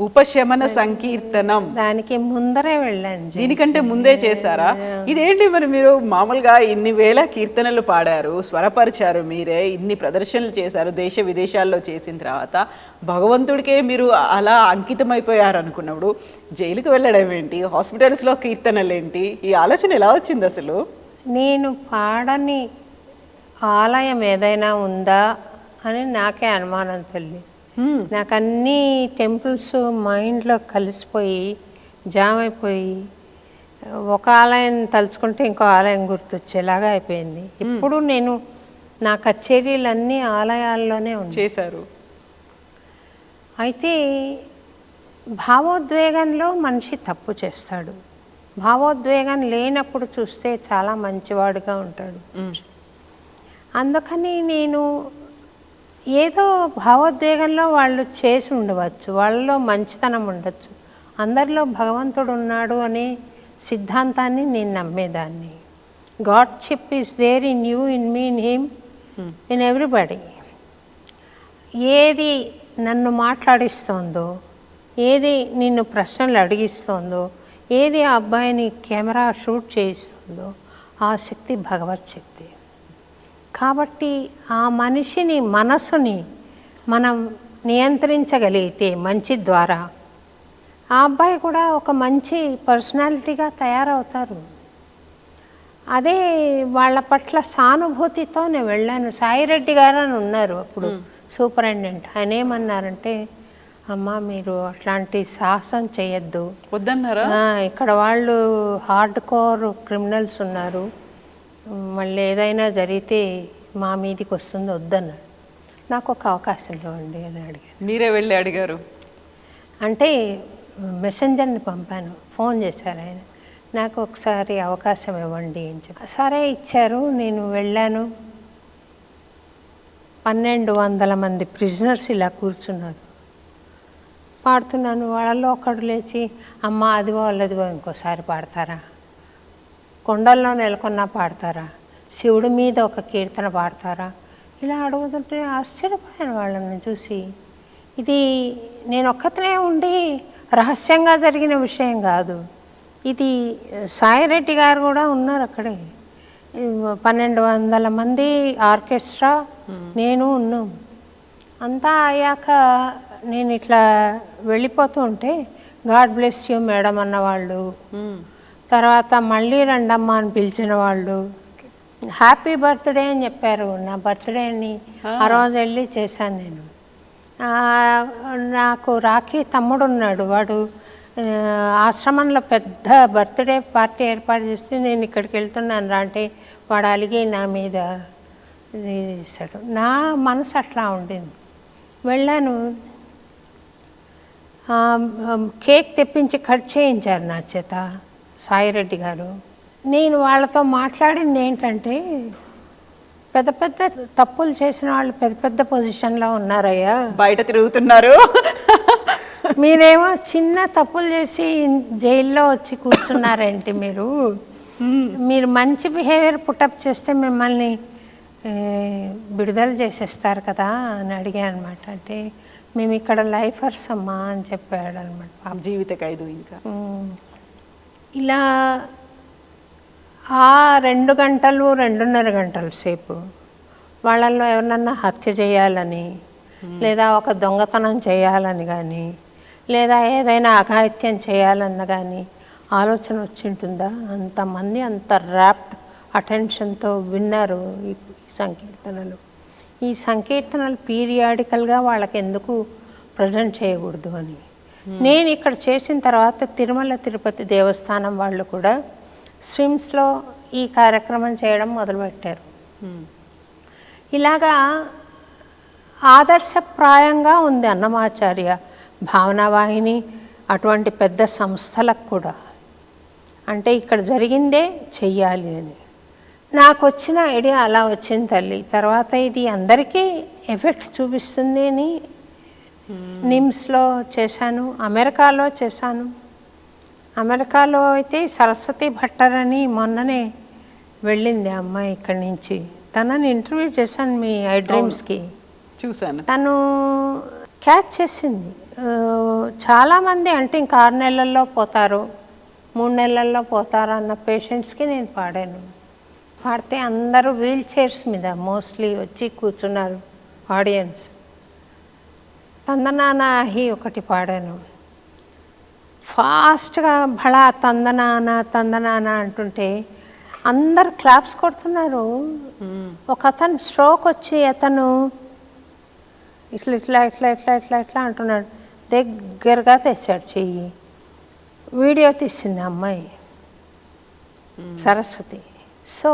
ఉపశమన సంకీర్తనం
దానికి ముందరే వెళ్ళాను.
దీనికంటే ముందే చేశారా? ఇదేంటి మరి, మీరు మామూలుగా ఇన్ని వేల కీర్తనలు పాడారు, స్వరపరిచారు, మీరే ఇన్ని ప్రదర్శనలు చేశారు దేశ విదేశాల్లో, చేసిన తర్వాత భగవంతుడికే మీరు అలా అంకితమైపోయారు అనుకున్నప్పుడు జైలుకు వెళ్ళడం ఏంటి, హాస్పిటల్స్లో కీర్తనలు ఏంటి, ఈ ఆలోచన ఎలా వచ్చింది అసలు?
నేను పాడని ఆలయం ఏదైనా ఉందా అని నాకే అనుమానం తల్లి. నాకు అన్ని టెంపుల్స్ మైండ్లో కలిసిపోయి జామ్ అయిపోయి ఒక ఆలయం తలుచుకుంటే ఇంకో ఆలయం గుర్తొచ్చేలాగా అయిపోయింది. ఇప్పుడు నేను నా కచేరీలన్నీ ఆలయాల్లోనే
చేశారు.
అయితే భావోద్వేగంలో మనిషి తప్పు చేస్తాడు, భావోద్వేగం లేనప్పుడు చూస్తే చాలా మంచివాడుగా ఉంటాడు. అందుకని నేను ఏదో భావోద్వేగంలో వాళ్ళు చేసి ఉండవచ్చు, వాళ్ళలో మంచితనం ఉండొచ్చు, అందరిలో భగవంతుడు ఉన్నాడు అనే సిద్ధాంతాన్ని నేను నమ్మేదాన్ని. Godship is there in you, in me, in him, in everybody. ఏది నన్ను మాట్లాడిస్తోందో, ఏది నిన్ను ప్రశ్నలు అడిగిస్తోందో, ఏది ఆ అబ్బాయిని కెమెరా షూట్ చేయిస్తుందో ఆ శక్తి భగవత్ శక్తి. కాబట్టి ఆ మనిషిని మనసుని మనం నియంత్రించగలిగితే మంచి ద్వారా ఆ అబ్బాయి కూడా ఒక మంచి పర్సనాలిటీగా తయారవుతారు. అదే వాళ్ళ పట్ల సానుభూతితో నేను వెళ్ళాను. సాయిరెడ్డి గారు అని ఉన్నారు అప్పుడు సూపరింటెండెంట్. ఆయన ఏమన్నారంటే, అమ్మ మీరు అట్లాంటి సాహసం చేయొద్దు
వద్దన్నారా?
ఇక్కడ వాళ్ళు హార్డ్ కోర్ క్రిమినల్స్ ఉన్నారు, మళ్ళీ ఏదైనా జరిగితే మా మీదికి వస్తుంది, వద్దన్నాడు. నాకు ఒక అవకాశం ఇవ్వండి అని అడిగాను.
మీరే వెళ్ళి అడిగారు?
అంటే మెసెంజర్ని పంపాను, ఫోన్ చేశారు ఆయన, నాకు ఒకసారి అవకాశం ఇవ్వండి అని చెప్పి. సరే ఇచ్చారు. నేను వెళ్ళాను. 1200 మంది ప్రిజనర్స్ ఇలా కూర్చున్నారు. పాడుతున్నాను. వాళ్ళలో ఒకడు లేచి, అమ్మ అదివో అల్లదివో ఇంకోసారి పాడతారా, కొండల్లో నెలకొన్నా పాడతారా, శివుడి మీద ఒక కీర్తన పాడతారా, ఇలా అడుగుతుంటే ఆశ్చర్యపోయాను వాళ్ళని చూసి. ఇది నేను ఒక్కతనే ఉండి రహస్యంగా జరిగిన విషయం కాదు, ఇది సాయిరెడ్డి గారు కూడా ఉన్నారు అక్కడే. 1200 మంది ఆర్కెస్ట్రా, నేను ఉన్నాం. అంతా అయ్యాక నేను ఇట్లా వెళ్ళిపోతూ ఉంటే గాడ్ బ్లెస్ యూ మేడం అన్నవాళ్ళు, తర్వాత మళ్ళీ రండమ్మా అని పిలిచిన వాళ్ళు, హ్యాపీ బర్త్డే అని చెప్పారు. నా బర్త్డేని ఆ రోజు వెళ్ళి చేశాను నేను. నాకు రాఖీ తమ్ముడు ఉన్నాడు, వాడు ఆశ్రమంలో పెద్ద బర్త్డే పార్టీ ఏర్పాటు చేస్తే నేను ఇక్కడికి వెళ్తున్నాను రా అంటే వాడు అలిగి నా మీద చేశాడు. నా మనసు అట్లా ఉండింది. వెళ్ళాను. కేక్ తెప్పించి కట్ చేయించారు నా చేత సాయిరెడ్డి గారు. నేను వాళ్ళతో మాట్లాడింది ఏంటంటే, పెద్ద పెద్ద తప్పులు చేసిన వాళ్ళు పెద్ద పెద్ద పొజిషన్లో ఉన్నారయ్యా,
బయట తిరుగుతున్నారు,
మీరేమో చిన్న తప్పులు చేసి జైల్లో వచ్చి కూర్చున్నారేంటి మీరు మంచి బిహేవియర్ పుటప్ చేస్తే మిమ్మల్ని విడుదల చేసేస్తారు కదా అని అడిగాను అనమాట. అంటే మేము ఇక్కడ లైఫర్స్ అమ్మా అని చెప్పాడు అనమాట.
జీవిత ఖైదు. ఇంకా
ఇలా ఆ 2 గంటలు 2.5 గంటల సేపు వాళ్ళల్లో ఎవరినన్నా హత్య చేయాలని, లేదా ఒక దొంగతనం చేయాలని కానీ, లేదా ఏదైనా అఘాయిత్యం చేయాలన్న కానీ ఆలోచన వచ్చింటుందా? అంతమంది అంత ర్యాప్ట్ అటెన్షన్తో విన్నారు ఈ సంకీర్తనలు. ఈ సంకీర్తనలు పీరియాడికల్గా వాళ్ళకి ఎందుకు ప్రజెంట్ చేయకూడదు అని నేను ఇక్కడ చేసిన తర్వాత తిరుమల తిరుపతి దేవస్థానం వాళ్ళు కూడా స్ట్రీమ్స్లో ఈ కార్యక్రమం చేయడం మొదలుపెట్టారు. ఇలాగా ఆదర్శప్రాయంగా ఉంది అన్నమాచార్య భావనావాహిని అటువంటి పెద్ద సంస్థలకు కూడా. అంటే ఇక్కడ జరిగిందే చెయ్యాలి అని నాకు వచ్చిన ఐడియా అలా వచ్చింది తల్లి. తర్వాత ఇది అందరికీ ఎఫెక్ట్ చూపిస్తుంది అని నిమ్స్లో చేశాను, అమెరికాలో చేశాను. అమెరికాలో అయితే సరస్వతి భట్టర్ అని మొన్ననే వెళ్ళింది అమ్మాయి ఇక్కడి నుంచి. తనని ఇంటర్వ్యూ చేశాను మీ ఐ డ్రీమ్స్కి,
చూశాను.
తను క్యాచ్ చేసింది. చాలామంది అంటే ఇంకా 6 నెలల్లో పోతారు, 3 నెలల్లో పోతారు అన్న పేషెంట్స్కి నేను పాడాను. పాడితే అందరూ వీల్ చైర్స్ మీద మోస్ట్లీ వచ్చి కూర్చున్నారు ఆడియన్స్. తందనానాహి ఒకటి పాడాను. ఫాస్ట్గా భళా తందనానా అంటుంటే అందరు క్లాప్స్ కొడుతున్నారు. ఒక అతను స్ట్రోక్ వచ్చి అతను ఇట్లా ఇట్లా ఇట్లా ఇట్లా ఇట్లా ఇట్లా అంటున్నాడు. దగ్గరగా తెచ్చాడు చెయ్యి. వీడియో తీసింది అమ్మాయి సరస్వతి. సో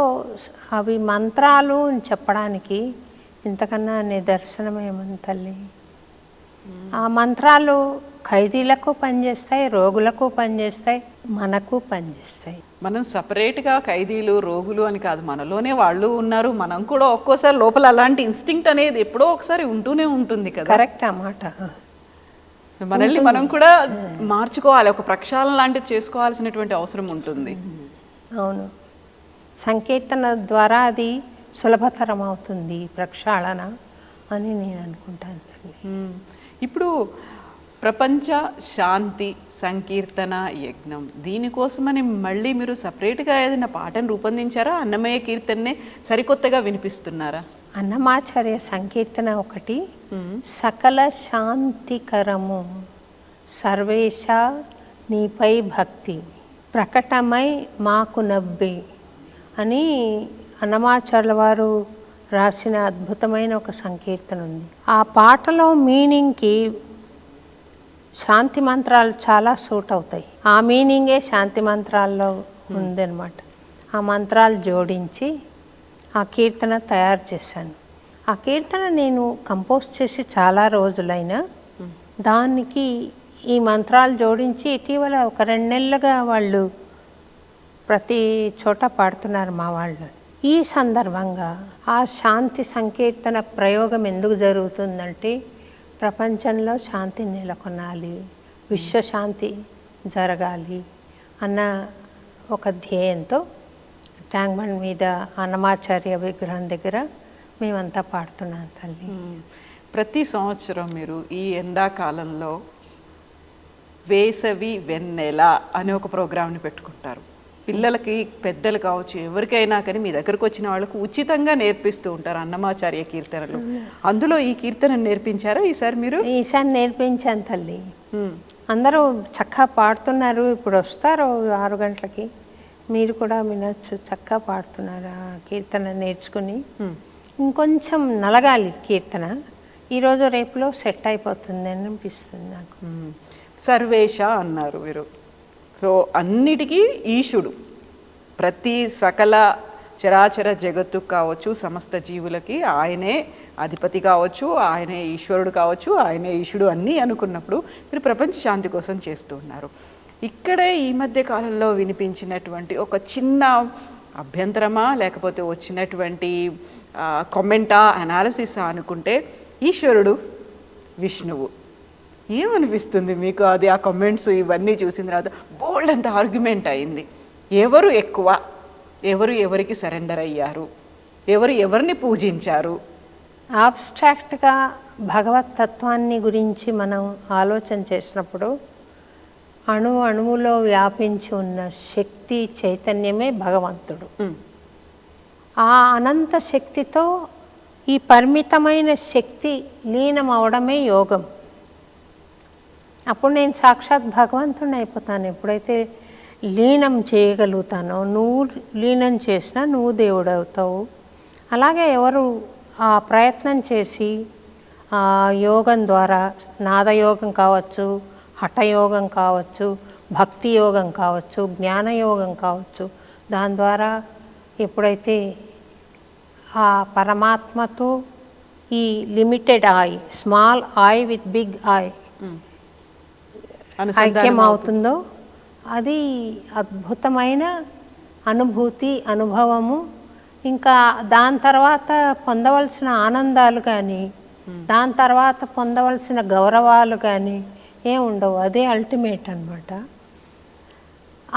అవి మంత్రాలు అని చెప్పడానికి ఇంతకన్నా నిదర్శనమేమని తల్లి. ఆ మంత్రాలు ఖైదీలకు పనిచేస్తాయి, రోగులకు పనిచేస్తాయి, మనకు పనిచేస్తాయి.
మనం సపరేట్గా ఖైదీలు రోగులు అని కాదు, మనలోనే వాళ్ళు ఉన్నారు. మనం కూడా ఒక్కోసారి లోపల అలాంటి ఇన్స్టింక్ట్ అనేది ఎప్పుడో ఒకసారి ఉంటూనే ఉంటుంది కదా.
కరెక్ట్ అన్నమాట.
మనల్ని మనం కూడా మార్చుకోవాలి, ఒక ప్రక్షాళన లాంటిది చేసుకోవాల్సినటువంటి అవసరం ఉంటుంది.
అవును, సంకీర్తన ద్వారా అది సులభతరం అవుతుంది ప్రక్షాళన అని నేను అనుకుంటాను.
ఇప్పుడు ప్రపంచ శాంతి సంకీర్తన యజ్ఞం, దీనికోసమని మళ్ళీ మీరు సపరేట్గా ఏదైనా పాటను రూపొందించారా? అన్నమయ్య కీర్తననే సరికొత్తగా వినిపిస్తున్నారా?
అన్నమాచార్య సంకీర్తన ఒకటి, సకల శాంతికరము సర్వేశ నీపై భక్తి ప్రకటమై మాకు నవ్వే అని అన్నమాచార్యుల వారు రాసిన అద్భుతమైన ఒక సంకీర్తన ఉంది. ఆ పాటలో మీనింగ్కి శాంతి మంత్రాలు చాలా సూట్ అవుతాయి. ఆ మీనింగే శాంతి మంత్రాల్లో ఉందన్నమాట. ఆ మంత్రాలు జోడించి ఆ కీర్తన తయారు చేశాను. ఆ కీర్తన నేను కంపోజ్ చేసి చాలా రోజులైనా దానికి ఈ మంత్రాలు జోడించి ఇటీవల ఒక 2 నెలలుగా వాళ్ళు ప్రతి చోట పాడుతున్నారు మా వాళ్ళు. ఈ సందర్భంగా ఆ శాంతి సంకీర్తన ప్రయోగం ఎందుకు జరుగుతుందంటే, ప్రపంచంలో శాంతి నెలకొనాలి, విశ్వశాంతి జరగాలి అన్న ఒక ధ్యేయంతో ట్యాంక్ బండ్ మీద అన్నమాచార్య విగ్రహం దగ్గర మేమంతా పాడుతున్నాం తల్లి.
ప్రతి సంవత్సరం మీరు ఈ ఎండాకాలంలో వేసవి వెన్నెల అనే ఒక ప్రోగ్రామ్ని పెట్టుకుంటారు. పిల్లలకి, పెద్దలు కావచ్చు, ఎవరికైనా కానీ మీ దగ్గరకు వచ్చిన వాళ్ళకు ఉచితంగా నేర్పిస్తూ ఉంటారు అన్నమాచార్య కీర్తనలు. అందులో ఈ కీర్తన నేర్పించారా ఈసారి మీరు?
ఈసారి నేర్పించాను తల్లి. అందరూ చక్కగా పాడుతున్నారు. ఇప్పుడు వస్తారు 6 గంటలకి, మీరు కూడా వినొచ్చు. చక్కగా పాడుతున్నారు ఆ కీర్తన నేర్చుకుని. ఇంకొంచెం నలగాలి కీర్తన. ఈరోజు రేపులో సెట్ అయిపోతుంది అని అనిపిస్తుంది నాకు.
సర్వేశ అన్నారు మీరు. సో అన్నిటికీ ఈశుడు, ప్రతి సకల చరాచర జగత్తు కావచ్చు, సమస్త జీవులకి ఆయనే అధిపతి కావచ్చు, ఆయనే ఈశ్వరుడు కావచ్చు, ఆయనే ఈశుడు అన్నీ అనుకున్నప్పుడు మీరు ప్రపంచ శాంతి కోసం చేస్తూ ఉన్నారు. ఇక్కడే ఈ మధ్య కాలంలో వినిపించినటువంటి ఒక చిన్న అభ్యంతరమా, లేకపోతే వచ్చినటువంటి కామెంటా, అనాలిసిస్ అనుకుంటే, ఈశ్వరుడు విష్ణువు, ఏమనిపిస్తుంది మీకు? అది ఆ కామెంట్స్ ఇవన్నీ చూసిన తర్వాత బోల్డ్ అంత ఆర్గ్యుమెంట్ అయింది. ఎవరు ఎక్కువ, ఎవరు ఎవరికి సరెండర్ అయ్యారు, ఎవరు ఎవరిని పూజించారు?
ఆబ్స్ట్రాక్ట్గా భగవత్ తత్వాన్ని గురించి మనం ఆలోచన చేసినప్పుడు అణువులో వ్యాపించి ఉన్న శక్తి చైతన్యమే భగవంతుడు. ఆ అనంత శక్తితో ఈ పరిమితమైన శక్తి లీనం అవడమే యోగం. అప్పుడు నేను సాక్షాత్ భగవంతుడిని అయిపోతాను. ఎప్పుడైతే లీనం చేయగలుగుతానో, నువ్వు లీనం చేసినా నువ్వు దేవుడు అవుతావు. అలాగే ఎవరు ఆ ప్రయత్నం చేసి ఆ యోగం ద్వారా, నాదయోగం కావచ్చు, హఠయోగం కావచ్చు, భక్తి యోగం కావచ్చు, జ్ఞానయోగం కావచ్చు, దాని ద్వారా ఎప్పుడైతే ఆ పరమాత్మతో ఈ limited I, small I with big I ఐక్యం అవుతుందో, అది అద్భుతమైన అనుభూతి, అనుభవము. ఇంకా దాని తర్వాత పొందవలసిన ఆనందాలు కానీ, దాని తర్వాత పొందవలసిన గౌరవాలు కానీ ఏం ఉండవు. అదే అల్టిమేట్ అన్నమాట.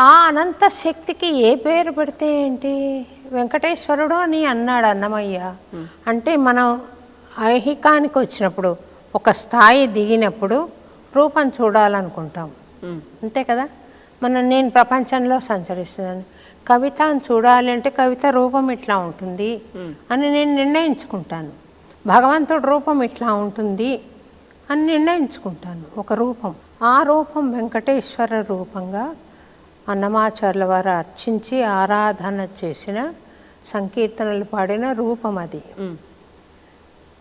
ఆ అనంత శక్తికి ఏ పేరు పెడితే ఏంటి? వెంకటేశ్వరుడు అని అన్నాడు అన్నమయ్య. అంటే మనం ఐహికానికి వచ్చినప్పుడు, ఒక స్థాయి దిగినప్పుడు రూపం చూడాలనుకుంటాం, అంతే కదా. నేను ప్రపంచంలో సంచరిస్తున్నాను, కవితను చూడాలి అంటే కవిత రూపం ఇట్లా ఉంటుంది అని నేను నిర్ణయించుకుంటాను. భగవంతుడి రూపం ఇట్లా ఉంటుంది అని నిర్ణయించుకుంటాను, ఒక రూపం. ఆ రూపం వెంకటేశ్వర రూపంగా అన్నమాచార్యుల వారు అర్చించి ఆరాధన చేసిన, సంకీర్తనలు పాడిన రూపం అది.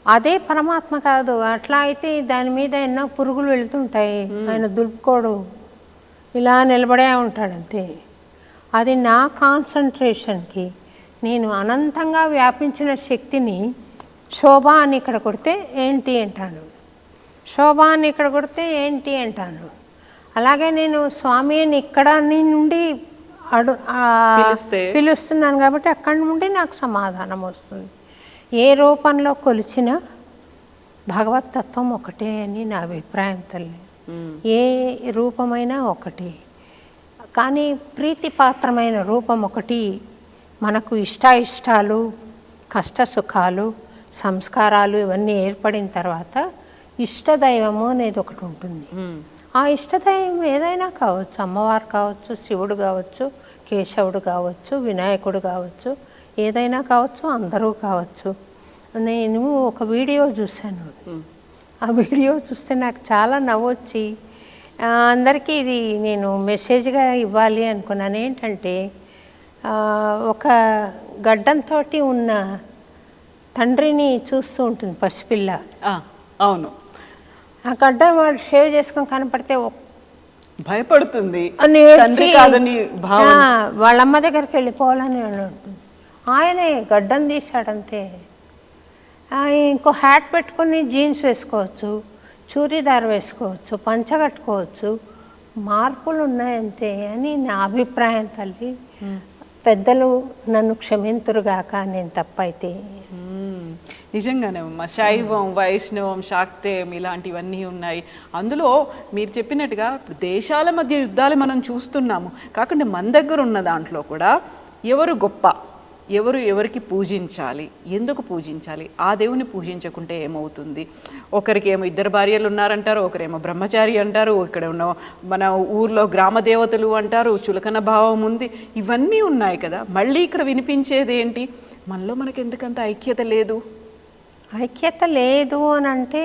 అదే పరమాత్మ కాదు. అట్లా అయితే దాని మీద ఎన్నో పురుగులు వెళ్తుంటాయి, ఆయన దులుపుకోడు, ఇలా నిలబడే ఉంటాడు అంతే. అది నా కాన్సన్ట్రేషన్కి, నేను అనంతంగా వ్యాపించిన శక్తిని శోభ అని ఇక్కడ కొడితే ఏంటి అంటాను, శోభ అని ఇక్కడ కొడితే ఏంటి అంటాను. అలాగే నేను స్వామిని ఇక్కడ నుండి పిలుస్తున్నాను కాబట్టి అక్కడి నుండి నాకు సమాధానం వస్తుంది. ఏ రూపంలో కొలిచినా భగవతత్వం ఒకటే అని నా అభిప్రాయం తల్లి. ఏ రూపమైనా ఒకటి, కానీ ప్రీతిపాత్రమైన రూపం ఒకటి. మనకు ఇష్టాలు, కష్ట సుఖాలు, సంస్కారాలు ఇవన్నీ ఏర్పడిన తర్వాత ఇష్టదైవము అనేది ఒకటి ఉంటుంది. ఆ ఇష్టదైవం ఏదైనా కావచ్చు, అమ్మవారు కావచ్చు, శివుడు కావచ్చు, కేశవుడు కావచ్చు, వినాయకుడు కావచ్చు, ఏదైనా కావచ్చు, అందరూ కావచ్చు. నేను ఒక వీడియో చూశాను. ఆ వీడియో చూస్తే నాకు చాలా నవ్వొచ్చి అందరికీ ఇది నేను మెసేజ్గా ఇవ్వాలి అనుకున్నాను. ఏంటంటే ఒక గడ్డంతో ఉన్న తండ్రిని చూస్తూ ఉంటుంది పసిపిల్ల.
అవును.
ఆ గడ్డ వాడు షేవ్ చేసుకొని కనపడితే
భయపడుతుంది,
తండ్రి
కాదని భావన.
వాళ్ళమ్మ దగ్గరికి వెళ్ళిపోవాలని ఉంటుంది. ఆయనే గడ్డం తీశాడంతే. ఇంకో హ్యాట్ పెట్టుకుని జీన్స్ వేసుకోవచ్చు, చూరీదార్ వేసుకోవచ్చు, పంచ కట్టుకోవచ్చు, మార్పులు ఉన్నాయంతే అని నా అభిప్రాయం తల్లి. పెద్దలు నన్ను క్షమింతురుగాక నేను తప్పైతే.
నిజంగానే అమ్మ, శైవం, వైష్ణవం, శాక్తేయం ఇలాంటివన్నీ ఉన్నాయి. అందులో మీరు చెప్పినట్టుగా ఇప్పుడు దేశాల మధ్య యుద్ధాలు మనం చూస్తున్నాము. కాకుండా మన దగ్గర ఉన్న దాంట్లో కూడా ఎవరు గొప్ప, ఎవరికి పూజించాలి, ఎందుకు పూజించాలి, ఆ దేవుని పూజించకుంటే ఏమవుతుంది, ఒకరికి ఏమో 2 భార్యలు ఉన్నారంటారు, ఒకరేమో బ్రహ్మచారి అంటారు, ఇక్కడ ఉన్న మన ఊర్లో గ్రామ దేవతలు అంటారు, చులకన భావం ఉంది, ఇవన్నీ ఉన్నాయి కదా. మళ్ళీ ఇక్కడ వినిపించేది ఏంటి, మనలో మనకి ఎందుకంత ఐక్యత లేదు?
ఐక్యత లేదు అని అంటే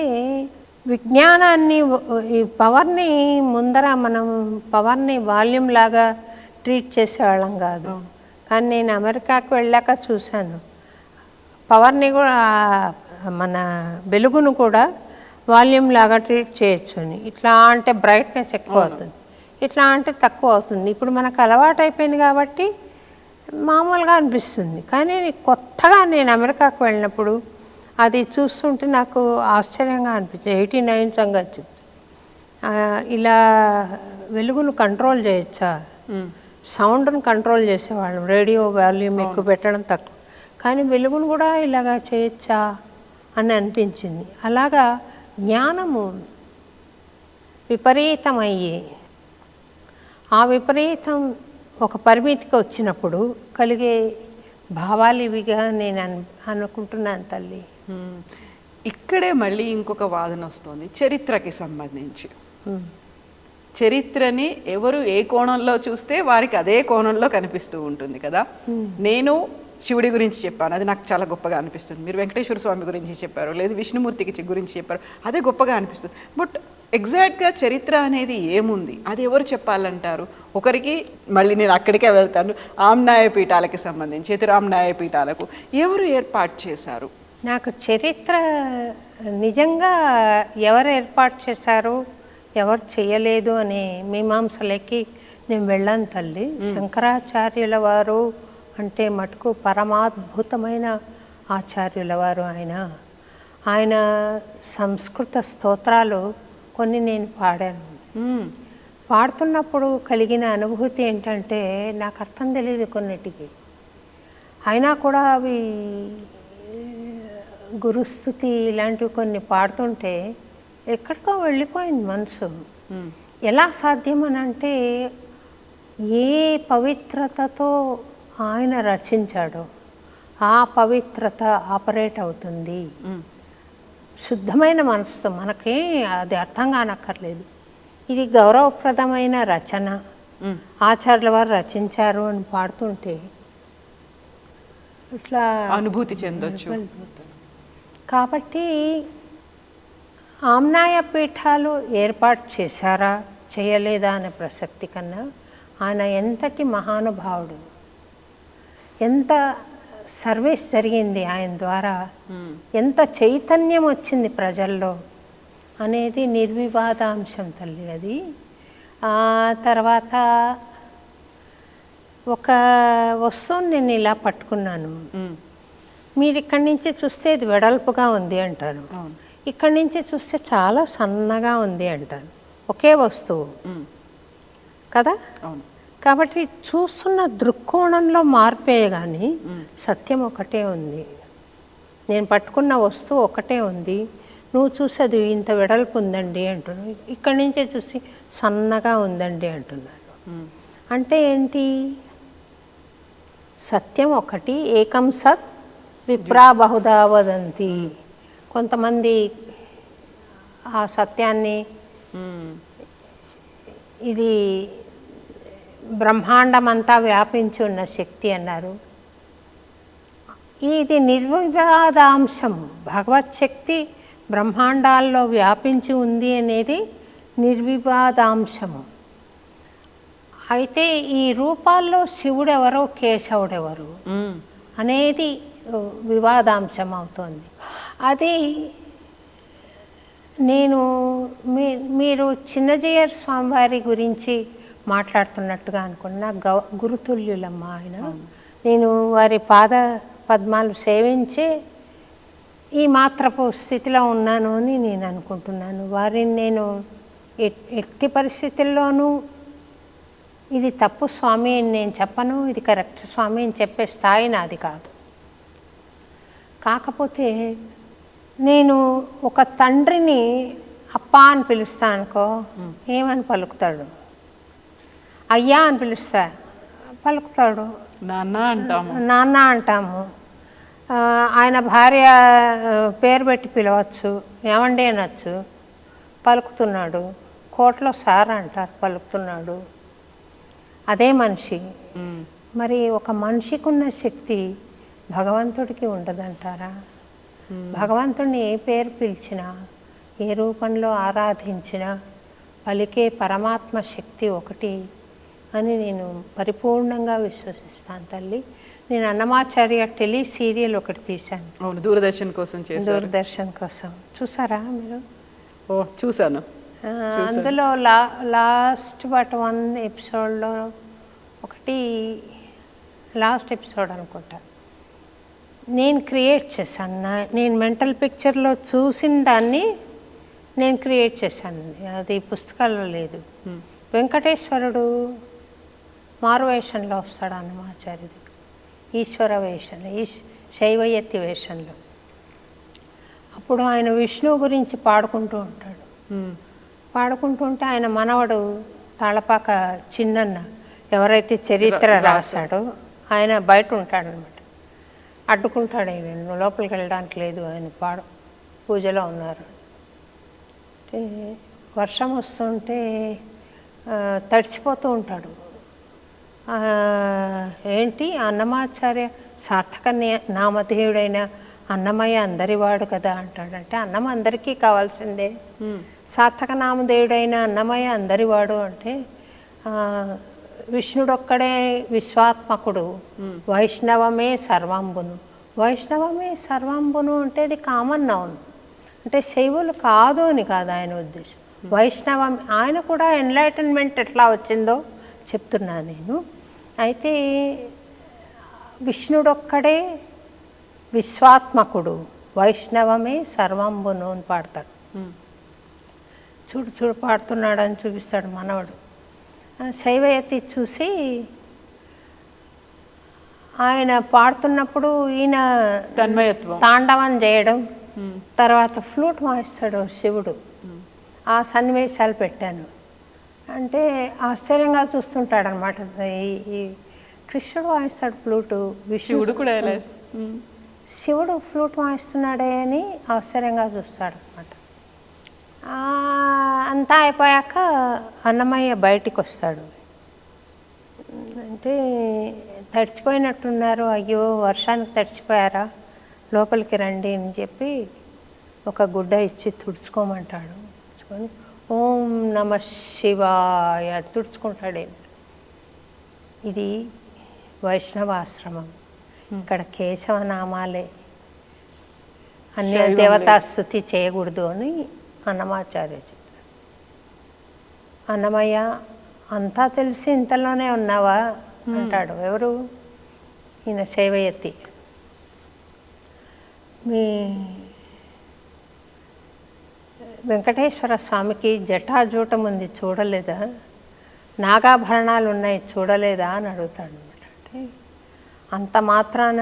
విజ్ఞానాన్ని, ఈ పవర్ని ముందర మనం పవర్ని వాల్యూమ్ లాగా ట్రీట్ చేసేవాళ్ళం కాదు. కానీ నేను అమెరికాకు వెళ్ళాక చూశాను, పవర్ని కూడా మన వెలుగును కూడా వాల్యూమ్ లాగా ట్రీట్ చేయొచ్చు అని. ఇట్లా అంటే బ్రైట్నెస్ ఎక్కువ అవుతుంది, ఇట్లా అంటే తక్కువ అవుతుంది. ఇప్పుడు మనకు అలవాటు అయిపోయింది కాబట్టి మామూలుగా అనిపిస్తుంది. కానీ కొత్తగా నేను అమెరికాకు వెళ్ళినప్పుడు అది చూస్తుంటే నాకు ఆశ్చర్యంగా అనిపించింది. 89 సంగతి ఇలా వెలుగును కంట్రోల్ చేయొచ్చా? సౌండ్ను కంట్రోల్ చేసేవాళ్ళం, రేడియో వాల్యూమ్ ఎక్కువ పెట్టడం తక్కువ, కానీ వెలుగును కూడా ఇలాగా చేయొచ్చా అని అనిపించింది. అలాగా జ్ఞానము విపరీతమయ్యి ఆ విపరీతం ఒక పరిమితికి వచ్చినప్పుడు కలిగే భావాలు ఇవిగా నేను అనుకుంటున్నాను తల్లి.
ఇక్కడే మళ్ళీ ఇంకొక వాదన వస్తుంది చరిత్రకి సంబంధించి. చరిత్రని ఎవరు ఏ కోణంలో చూస్తే వారికి అదే కోణంలో కనిపిస్తూ ఉంటుంది కదా. నేను శివుడి గురించి చెప్పాను, అది నాకు చాలా గొప్పగా అనిపిస్తుంది. మీరు వెంకటేశ్వర స్వామి గురించి చెప్పారు, లేదు విష్ణుమూర్తికి గురించి చెప్పారు, అదే గొప్పగా అనిపిస్తుంది. బట్ ఎగ్జాక్ట్గా చరిత్ర అనేది ఏముంది, అది ఎవరు చెప్పాలంటారు? ఒకరికి మళ్ళీ నేను అక్కడికే వెళ్తాను, ఆమ్నాయ పీఠాలకి సంబంధించి రామ్నాయ పీఠాలకు ఎవరు ఏర్పాటు చేశారు?
నాకు చరిత్ర నిజంగా ఎవరు ఏర్పాటు చేశారు, ఎవరు చేయలేదు అనే మీమాంసలకి నేను వెళ్ళాను తల్లి. శంకరాచార్యుల వారు అంటే మటుకు పరమాద్భుతమైన ఆచార్యుల వారు. ఆయన సంస్కృత స్తోత్రాలు కొన్ని నేను పాడాను. పాడుతున్నప్పుడు కలిగిన అనుభూతి ఏంటంటే నాకు అర్థం తెలియదు కొన్నిటికి, అయినా కూడా అవి గురుస్థుతి ఇలాంటివి కొన్ని పాడుతుంటే ఎక్కడికో వెళ్ళిపోయింది మనసు. ఎలా సాధ్యమని అంటే ఏ పవిత్రతతో ఆయన రచించాడో ఆ పవిత్రత ఆపరేట్ అవుతుంది శుద్ధమైన మనసుతో. మనకి అది అర్థం కానక్కర్లేదు, ఇది గౌరవప్రదమైన రచన, ఆచార్యుల వారు రచించారు అని పాడుతుంటే ఇట్లా
అనుభూతి చెందొచ్చు.
కాబట్టి ఆమ్నాయ పీఠాలు ఏర్పాటు చేశారా చేయలేదా అనే ప్రసక్తి కన్నా ఆయన ఎంతటి మహానుభావుడు, ఎంత సర్వీస్ జరిగింది ఆయన ద్వారా, ఎంత చైతన్యం వచ్చింది ప్రజల్లో అనేది నిర్వివాదాంశం తల్లి. అది తర్వాత ఒక వస్తువుని నేను ఇలా పట్టుకున్నాను, మీరు ఇక్కడి నుంచి చూస్తే ఇది వెడల్పుగా ఉంది అంటారు, ఇక్కడి నుంచి చూస్తే చాలా సన్నగా ఉంది అంటారు. ఒకే వస్తువు కదా. కాబట్టి చూస్తున్న దృక్కోణంలో మార్పే కానీ సత్యం ఒకటే ఉంది. నేను పట్టుకున్న వస్తువు ఒకటే ఉంది, నువ్వు చూసేది ఇంత వెడల్పు ఉందండి అంటున్నావు, ఇక్కడి నుంచే చూసి సన్నగా ఉందండి అంటున్నారు. అంటే ఏంటి? సత్యం ఒకటి, ఏకం సత్ విప్రా బహుదా వదంతి. కొంతమంది ఆ సత్యాన్ని, ఇది బ్రహ్మాండమంతా వ్యాపించి ఉన్న శక్తి అన్నారు. ఇది నిర్వివాదాంశము. భగవత్ శక్తి బ్రహ్మాండాల్లో వ్యాపించి ఉంది అనేది నిర్వివాదాంశము. అయితే ఈ రూపాల్లో శివుడెవరో కేశవుడెవరు అనేది వివాదాంశం అవుతుంది. అది నేను మీరు చిన్నజీయర్ స్వామివారి గురించి మాట్లాడుతున్నట్టుగా అనుకున్నా. గురుతుల్యులమ్మ ఆయన. నేను వారి పాద పద్మాలు సేవించి ఈ మాత్రపు స్థితిలో ఉన్నాను అని నేను అనుకుంటున్నాను. వారిని నేను ఎట్టి పరిస్థితుల్లోనూ ఇది తప్పు స్వామి అని నేను చెప్పను, ఇది కరెక్ట్ స్వామి అని చెప్పే స్థాయి నాది కాదు. కాకపోతే నేను ఒక తండ్రిని అప్పా అని పిలుస్తా అనుకో, ఏమని పలుకుతాడు? అయ్యా అని పిలుస్తా, పలుకుతాడు. నాన్న అంటాము. ఆయన భార్య పేరు పెట్టి పిలవచ్చు, ఏమండి అనొచ్చు, పలుకుతున్నాడు. కోర్టులో సార్ అంటారు, పలుకుతున్నాడు. అదే మనిషి. మరి ఒక మనిషికి ఉన్న శక్తి భగవంతుడికి ఉండదంటారా? భగవంతుడిని ఏ పేరు పిలిచినా, ఏ రూపంలో ఆరాధించినా పలికే పరమాత్మ శక్తి ఒకటి అని నేను పరిపూర్ణంగా విశ్వసిస్తాను తల్లి. నేను అన్నమాచార్య టెలి సీరియల్ ఒకటి తీశాను.
అవును, దూరదర్శన్ కోసం చేశారు.
దూరదర్శన్ కోసం చూసారా మీరు?
ఓ చూసాను.
అందులో లాస్ట్ బట్ 1 ఎపిసోడ్లో ఒకటి, లాస్ట్ ఎపిసోడ్ అనుకుంటా, నేను క్రియేట్ చేశాను. నేను మెంటల్ పిక్చర్లో చూసిన దాన్ని నేను క్రియేట్ చేశాను. అది పుస్తకాల్లో లేదు. వెంకటేశ్వరుడు మారువేషంలో వస్తాడు అన్నమాచార్యుడు, ఈశ్వర వేషంలో, శైవయత్తి వేషంలో. అప్పుడు ఆయన విష్ణువు గురించి పాడుకుంటూ ఉంటాడు. పాడుకుంటుంటే ఆయన మనవడు తాళపాక చిన్నన్న, ఎవరైతే చరిత్ర రాశాడో ఆయన బయట ఉంటాడనమాట. అడ్డుకుంటాడు, ఆయన లోపలికి వెళ్ళడానికి లేదు, ఆయన పూజలో ఉన్నారు. వర్షం వస్తుంటే తడిచిపోతూ ఉంటాడు. ఏంటి అన్నమాచార్య సార్థక నామధేయుడైన అన్నమయ్య అందరివాడు కదా అంటాడంటే, అన్నం అందరికీ కావాల్సిందే. సార్థక నామధేయుడైన అన్నమయ్య అందరివాడు అంటే విష్ణుడొక్కడే విశ్వాత్మకుడు, వైష్ణవమే సర్వంబును. వైష్ణవమే సర్వంబును అంటే ఇది కామన్ నౌన్, అంటే శైవులు కాదు అని కాదు ఆయన ఉద్దేశం. వైష్ణవం, ఆయన కూడా ఎన్లైటన్మెంట్ ఎట్లా వచ్చిందో చెప్తున్నా నేను. అయితే విష్ణుడొక్కడే విశ్వాత్మకుడు, వైష్ణవమే సర్వంబును అని పాడతాడు. చూడు పాడుతున్నాడు అని చూపిస్తాడు మనవడు. శైవయతి చూసి ఆయన పాడుతున్నప్పుడు ఈయన తాండవం చేయడం, తర్వాత ఫ్లూట్ వాయిస్తాడు శివుడు. ఆ సన్నివేశాలు పెట్టాను. అంటే ఆశ్చర్యంగా చూస్తుంటాడు అనమాట. ఈ కృష్ణుడు వాయిస్తాడు ఫ్లూటు, విష్ణుడు కూడా శివుడు ఫ్లూట్ వాయిస్తున్నాడే అని ఆశ్చర్యంగా చూస్తాడు అనమాట. అంతా అయిపోయాక అన్నమయ్య బయటికి వస్తాడు. అంటే తడిచిపోయినట్టున్నారు, అయ్యో వర్షానికి తడిచిపోయారా, లోపలికి రండి అని చెప్పి ఒక గుడ్డ ఇచ్చి తుడుచుకోమంటాడు. తుడుచుకొని ఓం నమ శివాయ తుడుచుకుంటాడు. ఇది వైష్ణవాశ్రమం, ఇక్కడ కేశవనామాలే, అన్య దేవతా స్తుతి చేయకూడదు అని అన్నమాచార్య చెప్పారు. అన్నమయ్య అంతా తెలిసి ఇంతలోనే ఉన్నావా అంటాడు. ఎవరు? ఈయన శైవయతి. మీ వెంకటేశ్వర స్వామికి జటాజూటం ఉంది చూడలేదా, నాగాభరణాలు ఉన్నాయి చూడలేదా అని అడుగుతాడు అనమాట. అంటే అంత మాత్రాన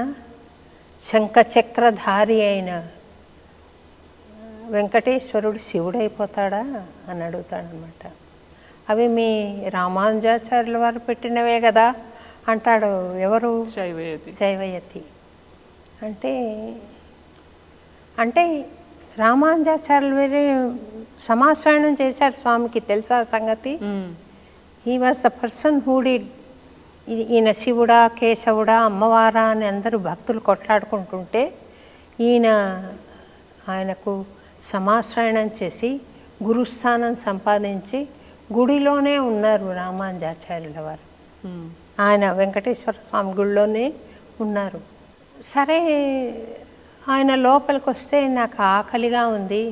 శంఖచక్రధారి అయిన వెంకటేశ్వరుడు శివుడైపోతాడా అని అడుగుతాడనమాట. అవి మీ రామానుజాచార్యుల వారు పెట్టినవే కదా అంటాడు. ఎవరు? శైవయతి. అంటే రామానుజాచార్యులు వేరే సమాశ్రయణం చేశారు స్వామికి, తెలుసా సంగతి? He was the person who did. ఈయన శివుడా కేశవుడా అమ్మవారా అని అందరూ భక్తులు కొట్లాడుకుంటుంటే ఆయనకు సమాశ్రయణం చేసి గురుస్థానం సంపాదించి గుడిలోనే ఉన్నారు రామానుజాచార్యుల వారు. ఆయన వెంకటేశ్వర స్వామి గుడిలోనే ఉన్నారు. సరే, ఆయన లోపలికి వస్తే నాకు ఆకలిగా ఉంది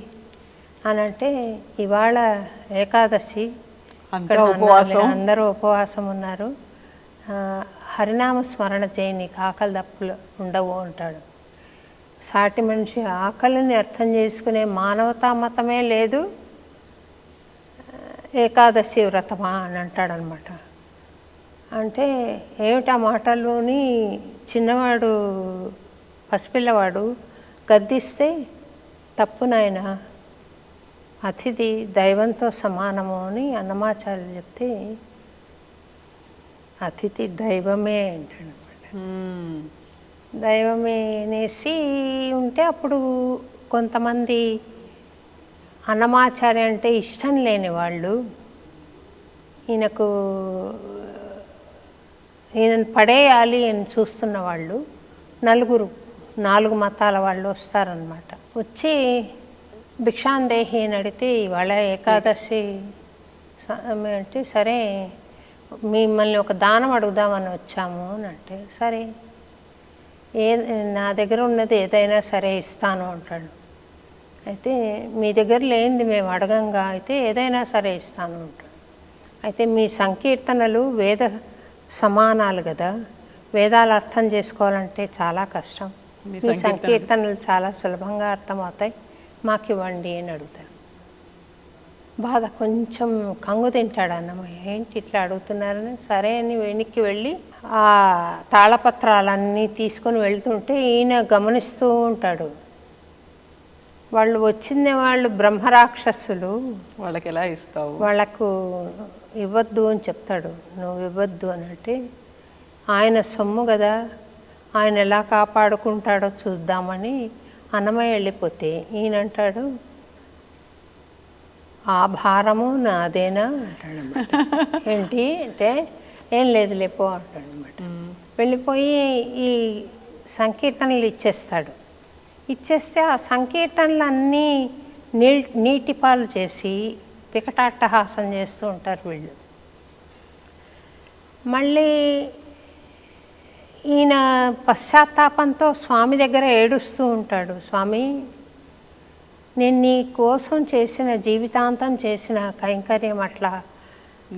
అని అంటే, ఇవాళ ఏకాదశి, అందరూ ఉపవాసం ఉన్నారు, హరినామ స్మరణ చేయి, నీకు ఆకలి దప్పులు ఉండవు అంటాడు. సాటి మనిషి ఆకలిని అర్థం చేసుకునే మానవతా మతమే లేదు, ఏకాదశి వ్రతమా అని అంటాడనమాట. అంటే ఏమిటా మాటల్లోని చిన్నవాడు పసిపిల్లవాడు గద్దిస్తే, తప్పు నాయన, అతిథి దైవంతో సమానము అని అన్నమాచార్యులు చెప్తే, అతిథి దైవమే అంటాడనమాట. దైవమే అనేసి ఉంటే అప్పుడు కొంతమంది అన్నమాచార్య అంటే ఇష్టం లేని వాళ్ళు, ఈయనను పడేయాలి అని చూస్తున్న వాళ్ళు 4 మతాల వాళ్ళు వస్తారనమాట. వచ్చి భిక్షాందేహి అని అడిగితే, ఇవాళ ఏకాదశి అంటే, సరే మిమ్మల్ని ఒక దానం అడుగుదామని వచ్చాము అని అంటే, సరే నా దగ్గర ఉన్నది ఏదైనా సరే ఇస్తాను అంటాడు. అయితే మీ దగ్గర లేనిది మేము అడగంగా, అయితే ఏదైనా సరే ఇస్తాను అంటాడు. అయితే మీ సంకీర్తనలు వేద సమానాలు కదా, వేదాలు అర్థం చేసుకోవాలంటే చాలా కష్టం, మీ సంకీర్తనలు చాలా సులభంగా అర్థమవుతాయి, మాకు ఇవ్వండి అని అడుగుతారు. బాధ కొంచెం కంగు తింటాడు అన్నమయ్య, ఏంటి ఇట్లా అడుగుతున్నారని. సరే అని వెనక్కి వెళ్ళి ఆ తాళపత్రాలన్నీ తీసుకొని వెళ్తుంటే ఈయన గమనిస్తూ ఉంటాడు. వాళ్ళు వచ్చిందే వాళ్ళు బ్రహ్మరాక్షసులు,
వాళ్ళకి ఎలా ఇస్తావు,
వాళ్ళకు ఇవ్వద్దు అని చెప్తాడు. నువ్వు ఇవ్వద్దు అని అంటే, ఆయన సొమ్ము కదా, ఆయన ఎలా కాపాడుకుంటాడో చూద్దామని అన్నమయ్య వెళ్ళిపోతే ఈయన అంటాడు, ఆ భారము నాదేనా అంటాడనమాట. ఏంటి అంటే, ఏం లేదు లేపో అంటాడనమాట. వెళ్ళిపోయి ఈ సంకీర్తనలు ఇచ్చేస్తాడు. ఇచ్చేస్తే ఆ సంకీర్తనలన్నీ నీటిపాలు చేసి వికటాట్టహాసం చేస్తూ ఉంటారు వీళ్ళు. మళ్ళీ ఈయన పశ్చాత్తాపంతో స్వామి దగ్గర ఏడుస్తూ ఉంటాడు. స్వామి, నేను నీ కోసం చేసిన జీవితాంతం చేసిన కైంకర్యం అట్లా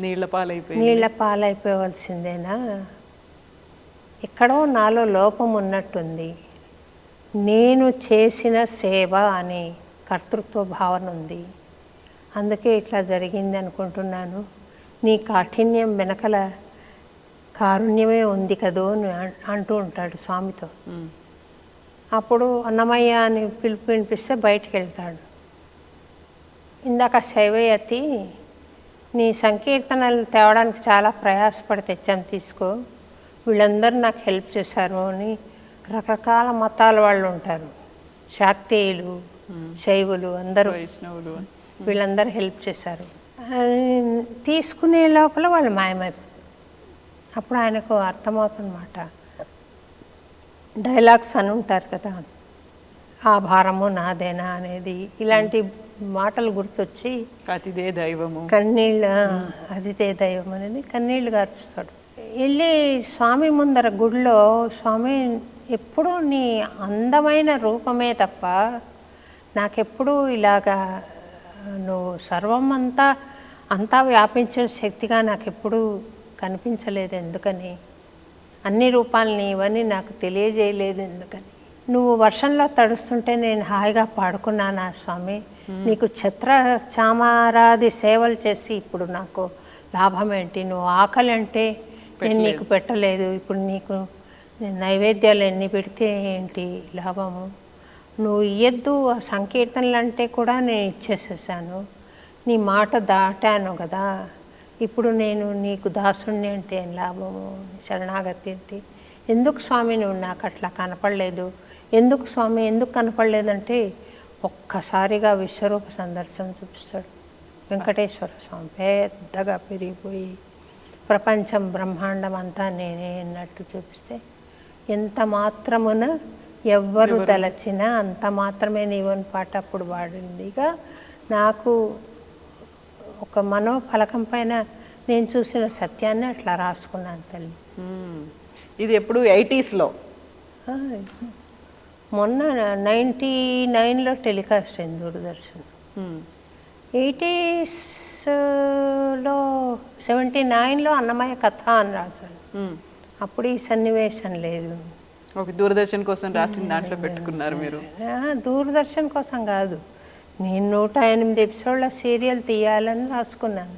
నీళ్ల పాలైపోవలసిందేనా? ఎక్కడో నాలో లోపం ఉన్నట్టుంది. నేను చేసిన సేవ అనే కర్తృత్వ భావన ఉంది, అందుకే ఇట్లా జరిగింది అనుకుంటున్నాను. నీ కాఠిన్యం వెనకల కారుణ్యమే ఉంది కదో అని అంటూ ఉంటాడు స్వామితో. అప్పుడు అన్నమయ్య అని పిలుపు వినిపిస్తే బయటికి వెళ్తాడు. ఇందాక శైవయతి, నీ సంకీర్తనలు తేవడానికి చాలా ప్రయాసపడి తెచ్చాను, తీసుకో, వీళ్ళందరూ నాకు హెల్ప్ చేశారు అని. రకరకాల మతాల వాళ్ళు ఉంటారు, శాక్తేయులు, శైవులు, అందరూ వీళ్ళందరూ హెల్ప్ చేశారు. తీసుకునే లోపల వాళ్ళు మాయమైపోతారు. అప్పుడు ఆయనకు అర్థమవుతుందన్నమాట. డైలాగ్స్ అని ఉంటారు కదా, ఆ భారము నాదేనా అనేది, ఇలాంటి మాటలు గుర్తొచ్చి
అతిదే దైవము,
కన్నీళ్ళు, అతిదే దైవం అనేది కన్నీళ్ళు గారుస్తాడు. వెళ్ళి స్వామి ముందర గుడిలో, స్వామి ఎప్పుడూ నీ అందమైన రూపమే తప్ప నాకెప్పుడూ ఇలాగా నువ్వు సర్వం అంతా వ్యాపించిన శక్తిగా నాకెప్పుడూ కనిపించలేదు, ఎందుకని అన్ని రూపాలని ఇవన్నీ నాకు తెలియజేయలేదు, ఎందుకని నువ్వు వర్షంలో తడుస్తుంటే నేను హాయిగా పాడుకున్నానా స్వామి, నీకు ఛత్ర చామారాది సేవలు చేసి ఇప్పుడు నాకు లాభం ఏంటి? నువ్వు ఆకలి అంటే నేను నీకు పెట్టలేదు, ఇప్పుడు నీకు నైవేద్యాలు ఎన్ని పెడితే ఏంటి లాభము? నువ్వు ఇయ్యద్దు ఆ సంకీర్తనలు అంటే కూడా నేను ఇచ్చేసేసాను, నీ మాట దాటాను కదా, ఇప్పుడు నేను నీకు దాసుణ్ణి అంటే ఏం లాభము? శరణాగతి ఏంటి? ఎందుకు స్వామి నువ్వు నాకు అట్లా కనపడలేదు? ఎందుకు స్వామి ఎందుకు కనపడలేదంటే, ఒక్కసారిగా విశ్వరూప సందర్శనం చూపిస్తాడు. వెంకటేశ్వర స్వామి పెద్దగా పెరిగిపోయి ప్రపంచం బ్రహ్మాండం అంతా నేనే అన్నట్టు చూపిస్తే, ఎంత మాత్రమున ఎవ్వరు తలచినా అంత మాత్రమే నీవని పాట అప్పుడు పాడిందిగా. నాకు ఒక మనోఫలకం పైన నేను చూసిన సత్యాన్ని అట్లా రాసుకున్నాను తల్లి.
ఇది ఎప్పుడు 80sలో?
మొన్న 99లో టెలికాస్ట్ అయింది దూరదర్శన్. 80sలో 79లో అన్నమయ్య కథ అని రాశాను. అప్పుడు ఈ సన్నివేశం లేదు.
ఒక దూరదర్శన్ కోసం రాసిన దాంట్లో పెట్టుకున్నారు మీరు?
దూరదర్శన్ కోసం కాదు, నేను 108 ఎపిసోడ్ల సీరియల్ తీయాలని రాసుకున్నాను.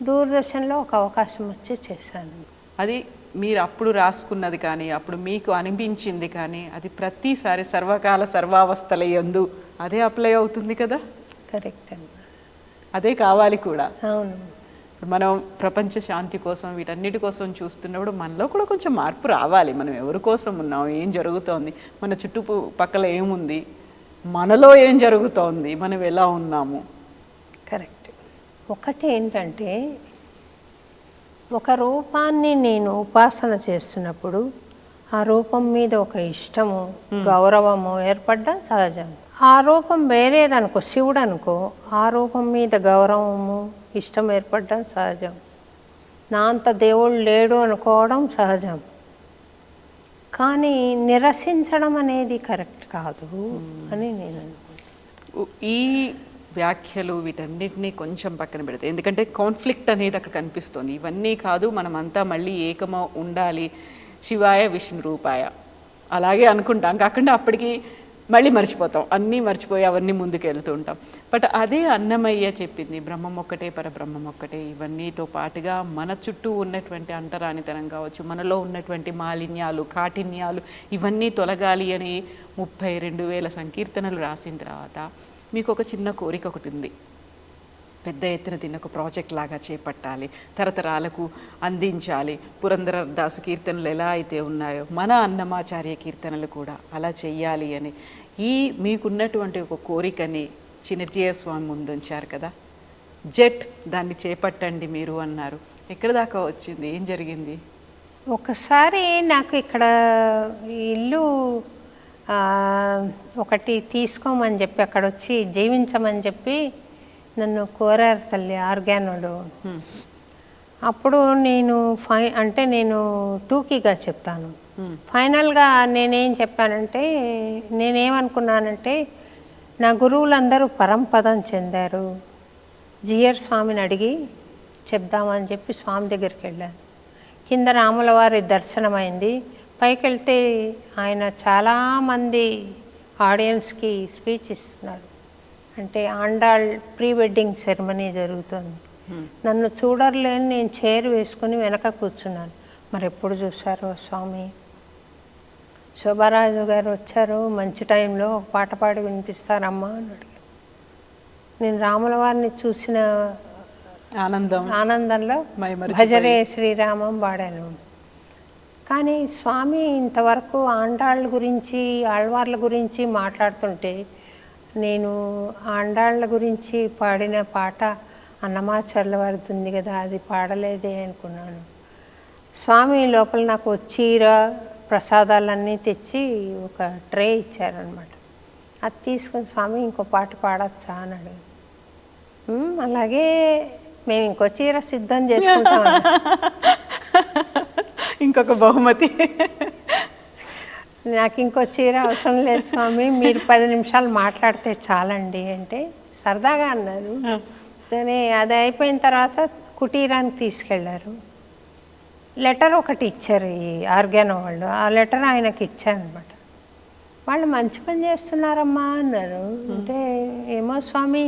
దూరదర్శన్లో ఒక అవకాశం వచ్చి చేశాను.
అది మీరు అప్పుడు రాసుకున్నది కానీ, అప్పుడు మీకు అనిపించింది కానీ, అది ప్రతిసారి సర్వకాల సర్వావస్థల యందు అదే అప్లై అవుతుంది కదా?
కరెక్ట్ అండి,
అదే కావాలి కూడా.
అవును.
మనం ప్రపంచ శాంతి కోసం వీటన్నిటి కోసం చూస్తున్నప్పుడు మనలో కూడా కొంచెం మార్పు రావాలి. మనం ఎవరి కోసం ఉన్నాం, ఏం జరుగుతోంది, మన చుట్టుపక్కల ఏముంది, మనలో ఏం జరుగుతోంది, మనం ఎలా ఉన్నాము.
కరెక్ట్. ఒకటి ఏంటంటే, ఒక రూపాన్ని నేను ఉపాసన చేస్తున్నప్పుడు ఆ రూపం మీద ఒక ఇష్టము గౌరవము ఏర్పడ్డం సహజం. ఆ రూపం వేరేదనుకో, శివుడు అనుకో, ఆ రూపం మీద గౌరవము ఇష్టం ఏర్పడడం సహజం. నా అంత దేవుడు లేడు అనుకోవడం సహజం. కానీ నిరసించడం అనేది కరెక్ట్ కాదు అని నేను అనుకుంటున్నాను.
ఈ వ్యాఖ్యలు వీటన్నిటినీ కొంచెం పక్కన పెడితే, ఎందుకంటే కాన్ఫ్లిక్ట్ అనేది అక్కడ కనిపిస్తుంది. ఇవన్నీ కాదు, మనమంతా మళ్ళీ ఏకమో ఉండాలి, శివాయ విష్ణు రూపాయ అలాగే అనుకుంటాం. కాకుండా అప్పటికి మళ్ళీ మర్చిపోతాం, అన్నీ మర్చిపోయి అవన్నీ ముందుకు వెళ్తూ ఉంటాం. బట్ అదే అన్నమయ్య చెప్పింది, బ్రహ్మం ఒక్కటే పరబ్రహ్మం ఒక్కటే. ఇవన్నీతో పాటుగా మన చుట్టూ ఉన్నటువంటి అంటరానితనం కావచ్చు, మనలో ఉన్నటువంటి మాలిన్యాలు, కాఠిన్యాలు ఇవన్నీ తొలగాలి అని 32,000 సంకీర్తనలు రాసిన తర్వాత మీకు ఒక చిన్న కోరిక ఒకటి ఉంది. పెద్ద ఎత్తున దీన్ని ఒక ప్రాజెక్ట్ లాగా చేపట్టాలి, తరతరాలకు అందించాలి. పురంధరదాసు కీర్తనలు ఎలా అయితే ఉన్నాయో మన అన్నమాచార్య కీర్తనలు కూడా అలా చెయ్యాలి అని ఈ మీకున్నటువంటి ఒక కోరికని చిన్నజీయ స్వామి ముందుంచారు కదా. జెట్ దాన్ని చేపట్టండి మీరు అన్నారు. ఎక్కడ దాకా వచ్చింది, ఏం జరిగింది?
ఒకసారి నాకు ఇక్కడ ఇల్లు ఒకటి తీసుకోమని చెప్పి అక్కడ వచ్చి జీవించమని చెప్పి నన్ను కోరారు తల్లి ఆర్గానోడు. అప్పుడు నేను నేను టూకీగా చెప్తాను. ఫైనల్గా నేనేం చెప్పానంటే, నేనేమనుకున్నానంటే, నా గురువులందరూ పరంపదం చెందారు, జిఆర్ స్వామిని అడిగి చెప్దామని చెప్పి స్వామి దగ్గరికి వెళ్ళాను. కింద రాముల వారి దర్శనమైంది. పైకి వెళ్తే ఆయన చాలామంది ఆడియన్స్కి స్పీచ్ ఇస్తున్నారు. అంటే ఆండాళ్ ప్రీ వెడ్డింగ్ సెరమనీ జరుగుతుంది. నన్ను చూడర్లేని నేను చైర్ వేసుకుని వెనక కూర్చున్నాను. మరి ఎప్పుడు చూశారో స్వామి. శోభారాజు గారు వచ్చారు మంచి టైంలో, ఒక పాట పాడి వినిపిస్తారమ్మా అని అడిగారు. నేను రాముల వారిని చూసిన ఆనందంలో భజరే శ్రీరామం పాడాను. కానీ స్వామి ఇంతవరకు ఆండాళ్ళ గురించి, ఆళ్వార్ల గురించి మాట్లాడుతుంటే నేను ఆండాళ్ళ గురించి పాడిన పాట అన్నమాచార్యుల వారిది ఉంది కదా, అది పాడలేదే అనుకున్నాను. స్వామి లోపల నాకు చీర ప్రసాదాలన్నీ తెచ్చి ఒక ట్రే ఇచ్చారనమాట. అది తీసుకొని స్వామి ఇంకో పాట పాడచ్చా అని అడిగాను. అలాగే మేము ఇంకో చీర సిద్ధం చేసుకుంటాం.
ఇంకొక బహుమతి.
నాకు ఇంకో చీర అవసరం లేదు స్వామి, మీరు 10 నిమిషాలు మాట్లాడితే చాలండి అంటే సరదాగా అన్నారు. అది అయిపోయిన తర్వాత కుటీరానికి తీసుకెళ్లారు. లెటర్ ఒకటి ఇచ్చారు ఈ ఆర్గానో వాళ్ళు. ఆ లెటర్ ఆయనకి ఇచ్చారనమాట. వాళ్ళు మంచి పని చేస్తున్నారమ్మా అన్నారు. అంటే ఏమో స్వామి,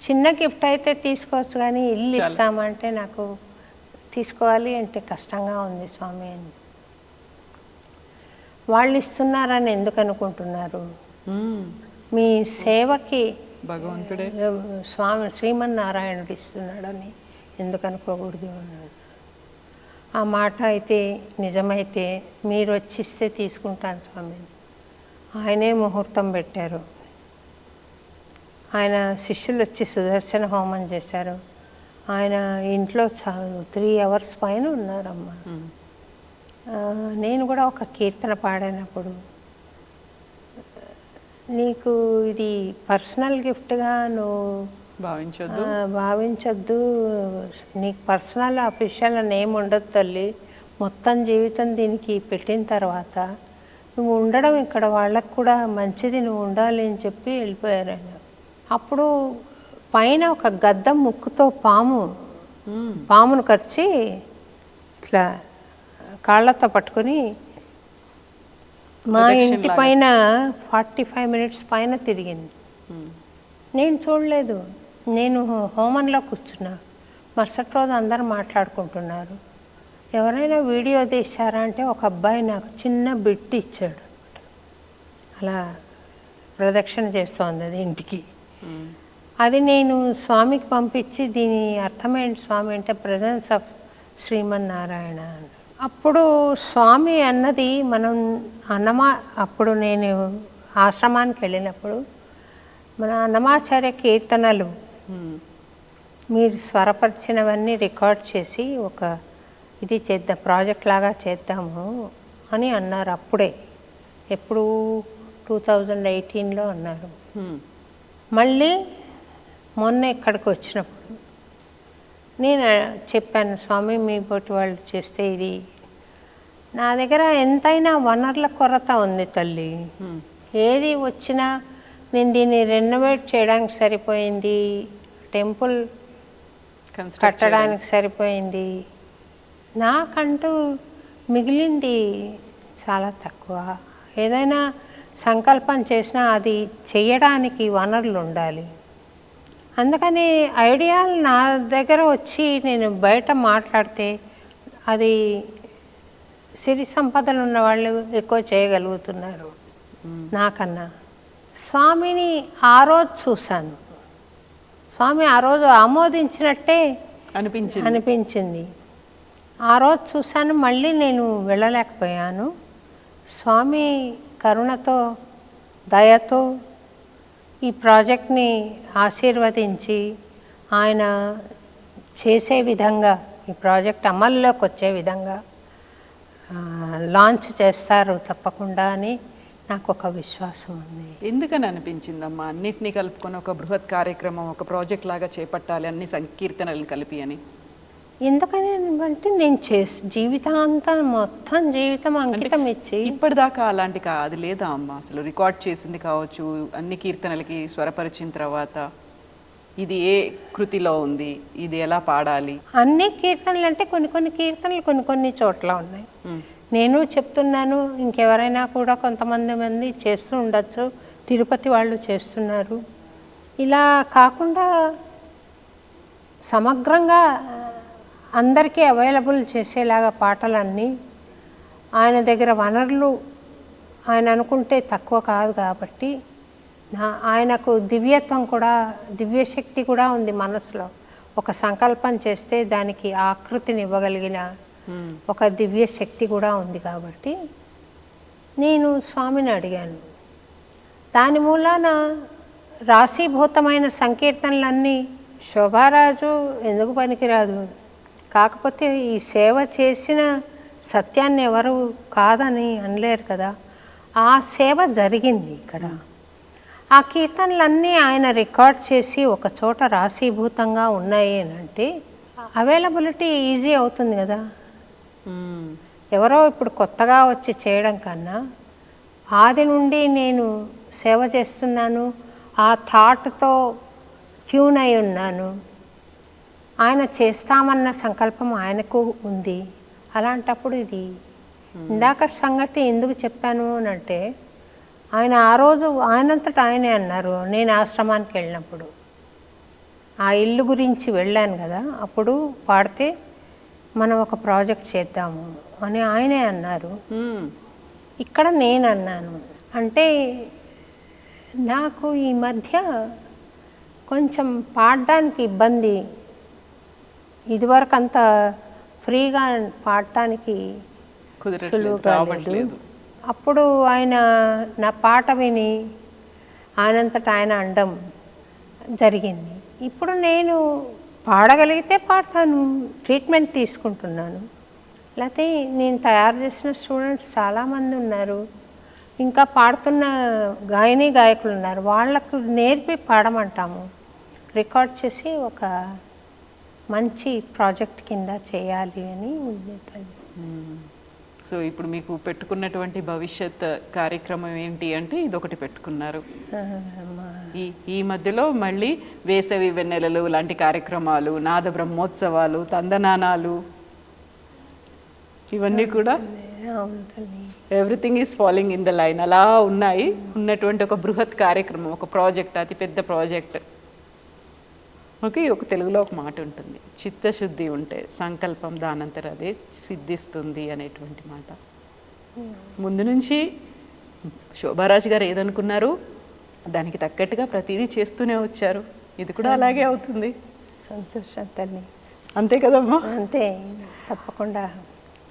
చిన్న గిఫ్ట్ అయితే తీసుకోవచ్చు కానీ ఇల్లు ఇస్తామంటే నాకు తీసుకోవాలి అంటే కష్టంగా ఉంది స్వామి అని. వాళ్ళు ఇస్తున్నారని ఎందుకు అనుకుంటున్నారు? మీ సేవకి
భగవంతుడే
స్వామి శ్రీమన్నారాయణుడు ఇస్తున్నాడని ఎందుకు అనుకోకూడదు అన్నాడు. ఆ మాట అయితే నిజమైతే మీరు వచ్చిస్తే తీసుకుంటాను స్వామి. ఆయనే ముహూర్తం పెట్టారు. ఆయన శిష్యులు వచ్చి సుదర్శన హోమం చేశారు. ఆయన ఇంట్లో 3 hours పైన ఉన్నారమ్మ. నేను కూడా ఒక కీర్తన పాడినప్పుడు, నీకు ఇది పర్సనల్ గిఫ్ట్గా నువ్వు భావించొద్దు, నీకు పర్సనల్ అఫీషియల్ నేమ్ ఉండదు తల్లి, మొత్తం జీవితం దీనికి పెట్టిన తర్వాత నువ్వు ఉండడం ఇక్కడ వాళ్ళకు కూడా మంచిది, నువ్వు ఉండాలి అని చెప్పి వెళ్ళిపోయారు ఆయన. అప్పుడు పైన ఒక గద్దం ముక్కుతో పామును కరిచి ఇట్లా కాళ్ళతో పట్టుకొని మా ఇంటి పైన 45 minutes పైన తిరిగింది. నేను చూడలేదు, నేను హోమంలో కూర్చున్నా. మరుసటి రోజు అందరూ మాట్లాడుకుంటున్నారు, ఎవరైనా వీడియో తీశారా అంటే ఒక అబ్బాయి నాకు చిన్న బిట్ ఇచ్చాడు, అలా ప్రదక్షిణ చేస్తోంది అది ఇంటికి. అది నేను స్వామికి పంపించి దీని అర్థమేంటి స్వామి అంటే ప్రెజెన్స్ ఆఫ్ శ్రీమన్నారాయణ అని. అప్పుడు స్వామి అన్నది మనం అప్పుడు నేను ఆశ్రమానికి వెళ్ళినప్పుడు మన అన్నమాచార్య కీర్తనలు మీరు స్వరపరిచినవన్నీ రికార్డ్ చేసి ఒక ఇది చేద్దాం, ప్రాజెక్ట్ లాగా చేద్దాము అని అన్నారు. అప్పుడే ఎప్పుడు 2018లో అన్నారు. మళ్ళీ మొన్న ఇక్కడికి వచ్చినప్పుడు నేను చెప్పాను, స్వామి మీ పోటీ వాళ్ళు చేస్తే ఇది నా దగ్గర ఎంతైనా వనరుల కొరత ఉంది తల్లి, ఏది వచ్చినా నేను దీన్ని రెనోవేట్ చేయడానికి సరిపోయింది, టెంపుల్ కట్టడానికి సరిపోయింది, నాకంటూ మిగిలింది చాలా తక్కువ. ఏదైనా సంకల్పం చేసినా అది చేయడానికి వనరులు ఉండాలి. అందుకని ఐడియాలు నా దగ్గర వచ్చి నేను బయట మాట్లాడితే అది సిరి సంపదలు ఉన్న వాళ్ళు ఎక్కువ చేయగలుగుతున్నారు నాకన్నా. స్వామిని ఆ రోజు చూశాను, స్వామి ఆ రోజు ఆమోదించినట్టే అనిపించింది. ఆ రోజు చూశాను, మళ్ళీ నేను వెళ్ళలేకపోయాను. స్వామి కరుణతో దయతో ఈ ప్రాజెక్ట్ని ఆశీర్వదించి ఆయన చేసే విధంగా, ఈ ప్రాజెక్ట్ అమల్లోకి వచ్చే విధంగా లాంచ్ చేస్తారు తప్పకుండా అని నాకు ఒక విశ్వాసం ఉంది.
ఎందుకని అనిపించిందమ్మా అన్నిటినీ కలుపుకొని ఒక బృహత్ కార్యక్రమం, ఒక ప్రాజెక్ట్ లాగా చేపట్టాలి అన్ని సంకీర్తనలు కలిపి అని?
ఎందుకని అంటే నేను జీవితాంతం మొత్తం జీవితం అంకితం ఇచ్చి
ఇప్పటిదాకా అలాంటి అది లేదా అమ్మ? అసలు రికార్డ్ చేసింది కావచ్చు, అన్ని కీర్తనలకి స్వరపరిచిన తర్వాత ఇది ఏ కృతిలో ఉంది, ఇది ఎలా పాడాలి?
అన్ని కీర్తనలు అంటే కొన్ని కీర్తనలు కొన్ని చోట్ల ఉన్నాయి. నేను చెప్తున్నాను, ఇంకెవరైనా కూడా కొంతమంది చేస్తూ ఉండొచ్చు, తిరుపతి వాళ్ళు చేస్తున్నారు. ఇలా కాకుండా సమగ్రంగా అందరికీ అవైలబుల్ చేసేలాగా పాటలన్నీ, ఆయన దగ్గర వనరులు ఆయన అనుకుంటే తక్కువ కాదు కాబట్టి, ఆయనకు దివ్యత్వం కూడా, దివ్యశక్తి కూడా ఉంది మనసులో. ఒక సంకల్పం చేస్తే దానికి ఆకృతిని ఇవ్వగలిగిన ఒక దివ్య శక్తి కూడా ఉంది కాబట్టి నేను స్వామిని అడిగాను. దాని మూలాన రాశీభూతమైన సంకీర్తనలన్నీ శోభారాజు ఎందుకు పనికిరాదు, కాకపోతే ఈ సేవ చేసిన సత్యాన్ని ఎవరు కాదని అనలేరు కదా, ఆ సేవ జరిగింది ఇక్కడ. ఆ కీర్తనలన్నీ ఆయన రికార్డ్ చేసి ఒక చోట రాశీభూతంగా ఉన్నాయి అని అంటే అవైలబిలిటీ ఈజీ అవుతుంది కదా. ఎవరో ఇప్పుడు కొత్తగా వచ్చి చేయడం కన్నా ఆది నుండి నేను సేవ చేస్తున్నాను, ఆ థాట్తో ట్యూన్ అయి ఉన్నాను, ఆయన చేస్తామన్న సంకల్పం ఆయనకు ఉంది. అలాంటప్పుడు ఇది ఇందాక సంగతి ఎందుకు చెప్పాను అని అంటే, ఆయన ఆ రోజు ఆయనంతటా ఆయనే అన్నారు. నేను ఆశ్రమానికి వెళ్ళినప్పుడు ఆ ఇల్లు గురించి వెళ్ళాను కదా, అప్పుడు పాడితే మనం ఒక ప్రాజెక్ట్ చేద్దాము అని ఆయనే అన్నారు. ఇక్కడ నేను అన్నాను. అంటే నాకు ఈ మధ్య కొంచెం పాడడానికి ఇబ్బంది, ఇదివరకు అంత ఫ్రీగా పాడటానికి సులువుగా లేదు. అప్పుడు ఆయన నా పాట విని ఆయనంతటా ఆయన అనడం, జరిగింది. ఇప్పుడు నేను పాడగలిగితే పాడతాను, ట్రీట్మెంట్ తీసుకుంటున్నాను. లేకపోతే నేను తయారు చేసిన స్టూడెంట్స్ చాలామంది ఉన్నారు, ఇంకా పాడుతున్న గాయకులు ఉన్నారు. వాళ్ళకు నేర్పి పాడమంటాము, రికార్డ్ చేసి ఒక మంచి ప్రాజెక్ట్ కింద చేయాలి అని ఉంది తల్లి.
సో ఇప్పుడు మీకు పెట్టుకున్నటువంటి భవిష్యత్ కార్యక్రమం ఏంటి అంటే ఇదొకటి పెట్టుకున్నారు. ఈ మధ్యలో మళ్ళీ వేసవి వెన్నెలలు లాంటి కార్యక్రమాలు, నాద బ్రహ్మోత్సవాలు, తందనానాలు, ఇవన్నీ కూడా everything is following in the line అలా ఉన్నాయి. ఉన్నటువంటి ఒక బృహత్ కార్యక్రమం, ఒక ప్రాజెక్ట్, అతి పెద్ద ప్రాజెక్ట్. ఓకే, ఒక తెలుగులో ఒక మాట ఉంటుంది, చిత్తశుద్ధి ఉంటే సంకల్పం దానంతర అదే సిద్ధిస్తుంది అనేటువంటి మాట. ముందు నుంచి శోభారాజు గారు ఏదనుకున్నారు దానికి తగ్గట్టుగా ప్రతిదీ చేస్తూనే వచ్చారు. ఇది కూడా అలాగే అవుతుంది.
సంతోషం తల్లి.
అంతే కదమ్మా?
అంతే, తప్పకుండా.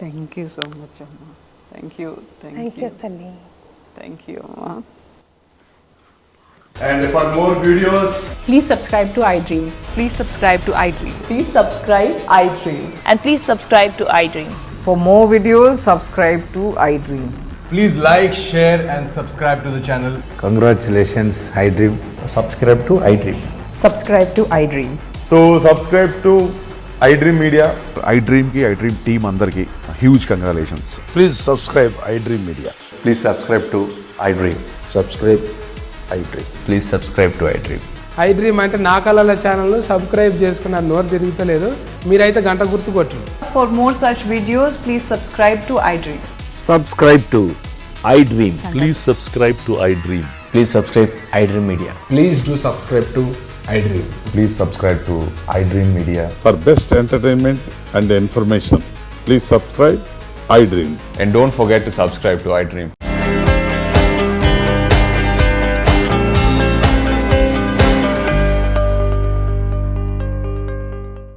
థ్యాంక్ యూ సో మచ్ అమ్మా. థ్యాంక్ యూ
తల్లి.
థ్యాంక్ యూ అమ్మా.
And for more videos,
Please subscribe to iDream.
Please subscribe to iDream.
Please subscribe iDream.
And please subscribe to iDream.
For more videos, subscribe to iDream.
please like, share and subscribe to the channel.
Congratulations, iDream.
Subscribe to iDream.
Subscribe to iDream.
So subscribe to iDream Media.
iDream ki iDream team andarki huge congratulations.
Please subscribe iDream Media.
Please subscribe to iDream.
Subscribe iDream.
Please subscribe to iDream.
iDream అంటే నా కళల ఛానల్ను subscribe చేసుకున్న నోరు తిరుగుతలేదు, మీరైతే గంట గుర్తు కొట్టండి.
For more such videos, please subscribe to iDream.
Subscribe to iDream.
Please subscribe to iDream.
Please subscribe iDream Media.
Please do subscribe to iDream.
Please subscribe to iDream Media.
For best entertainment and information, please subscribe iDream.
And don't forget to subscribe to iDream.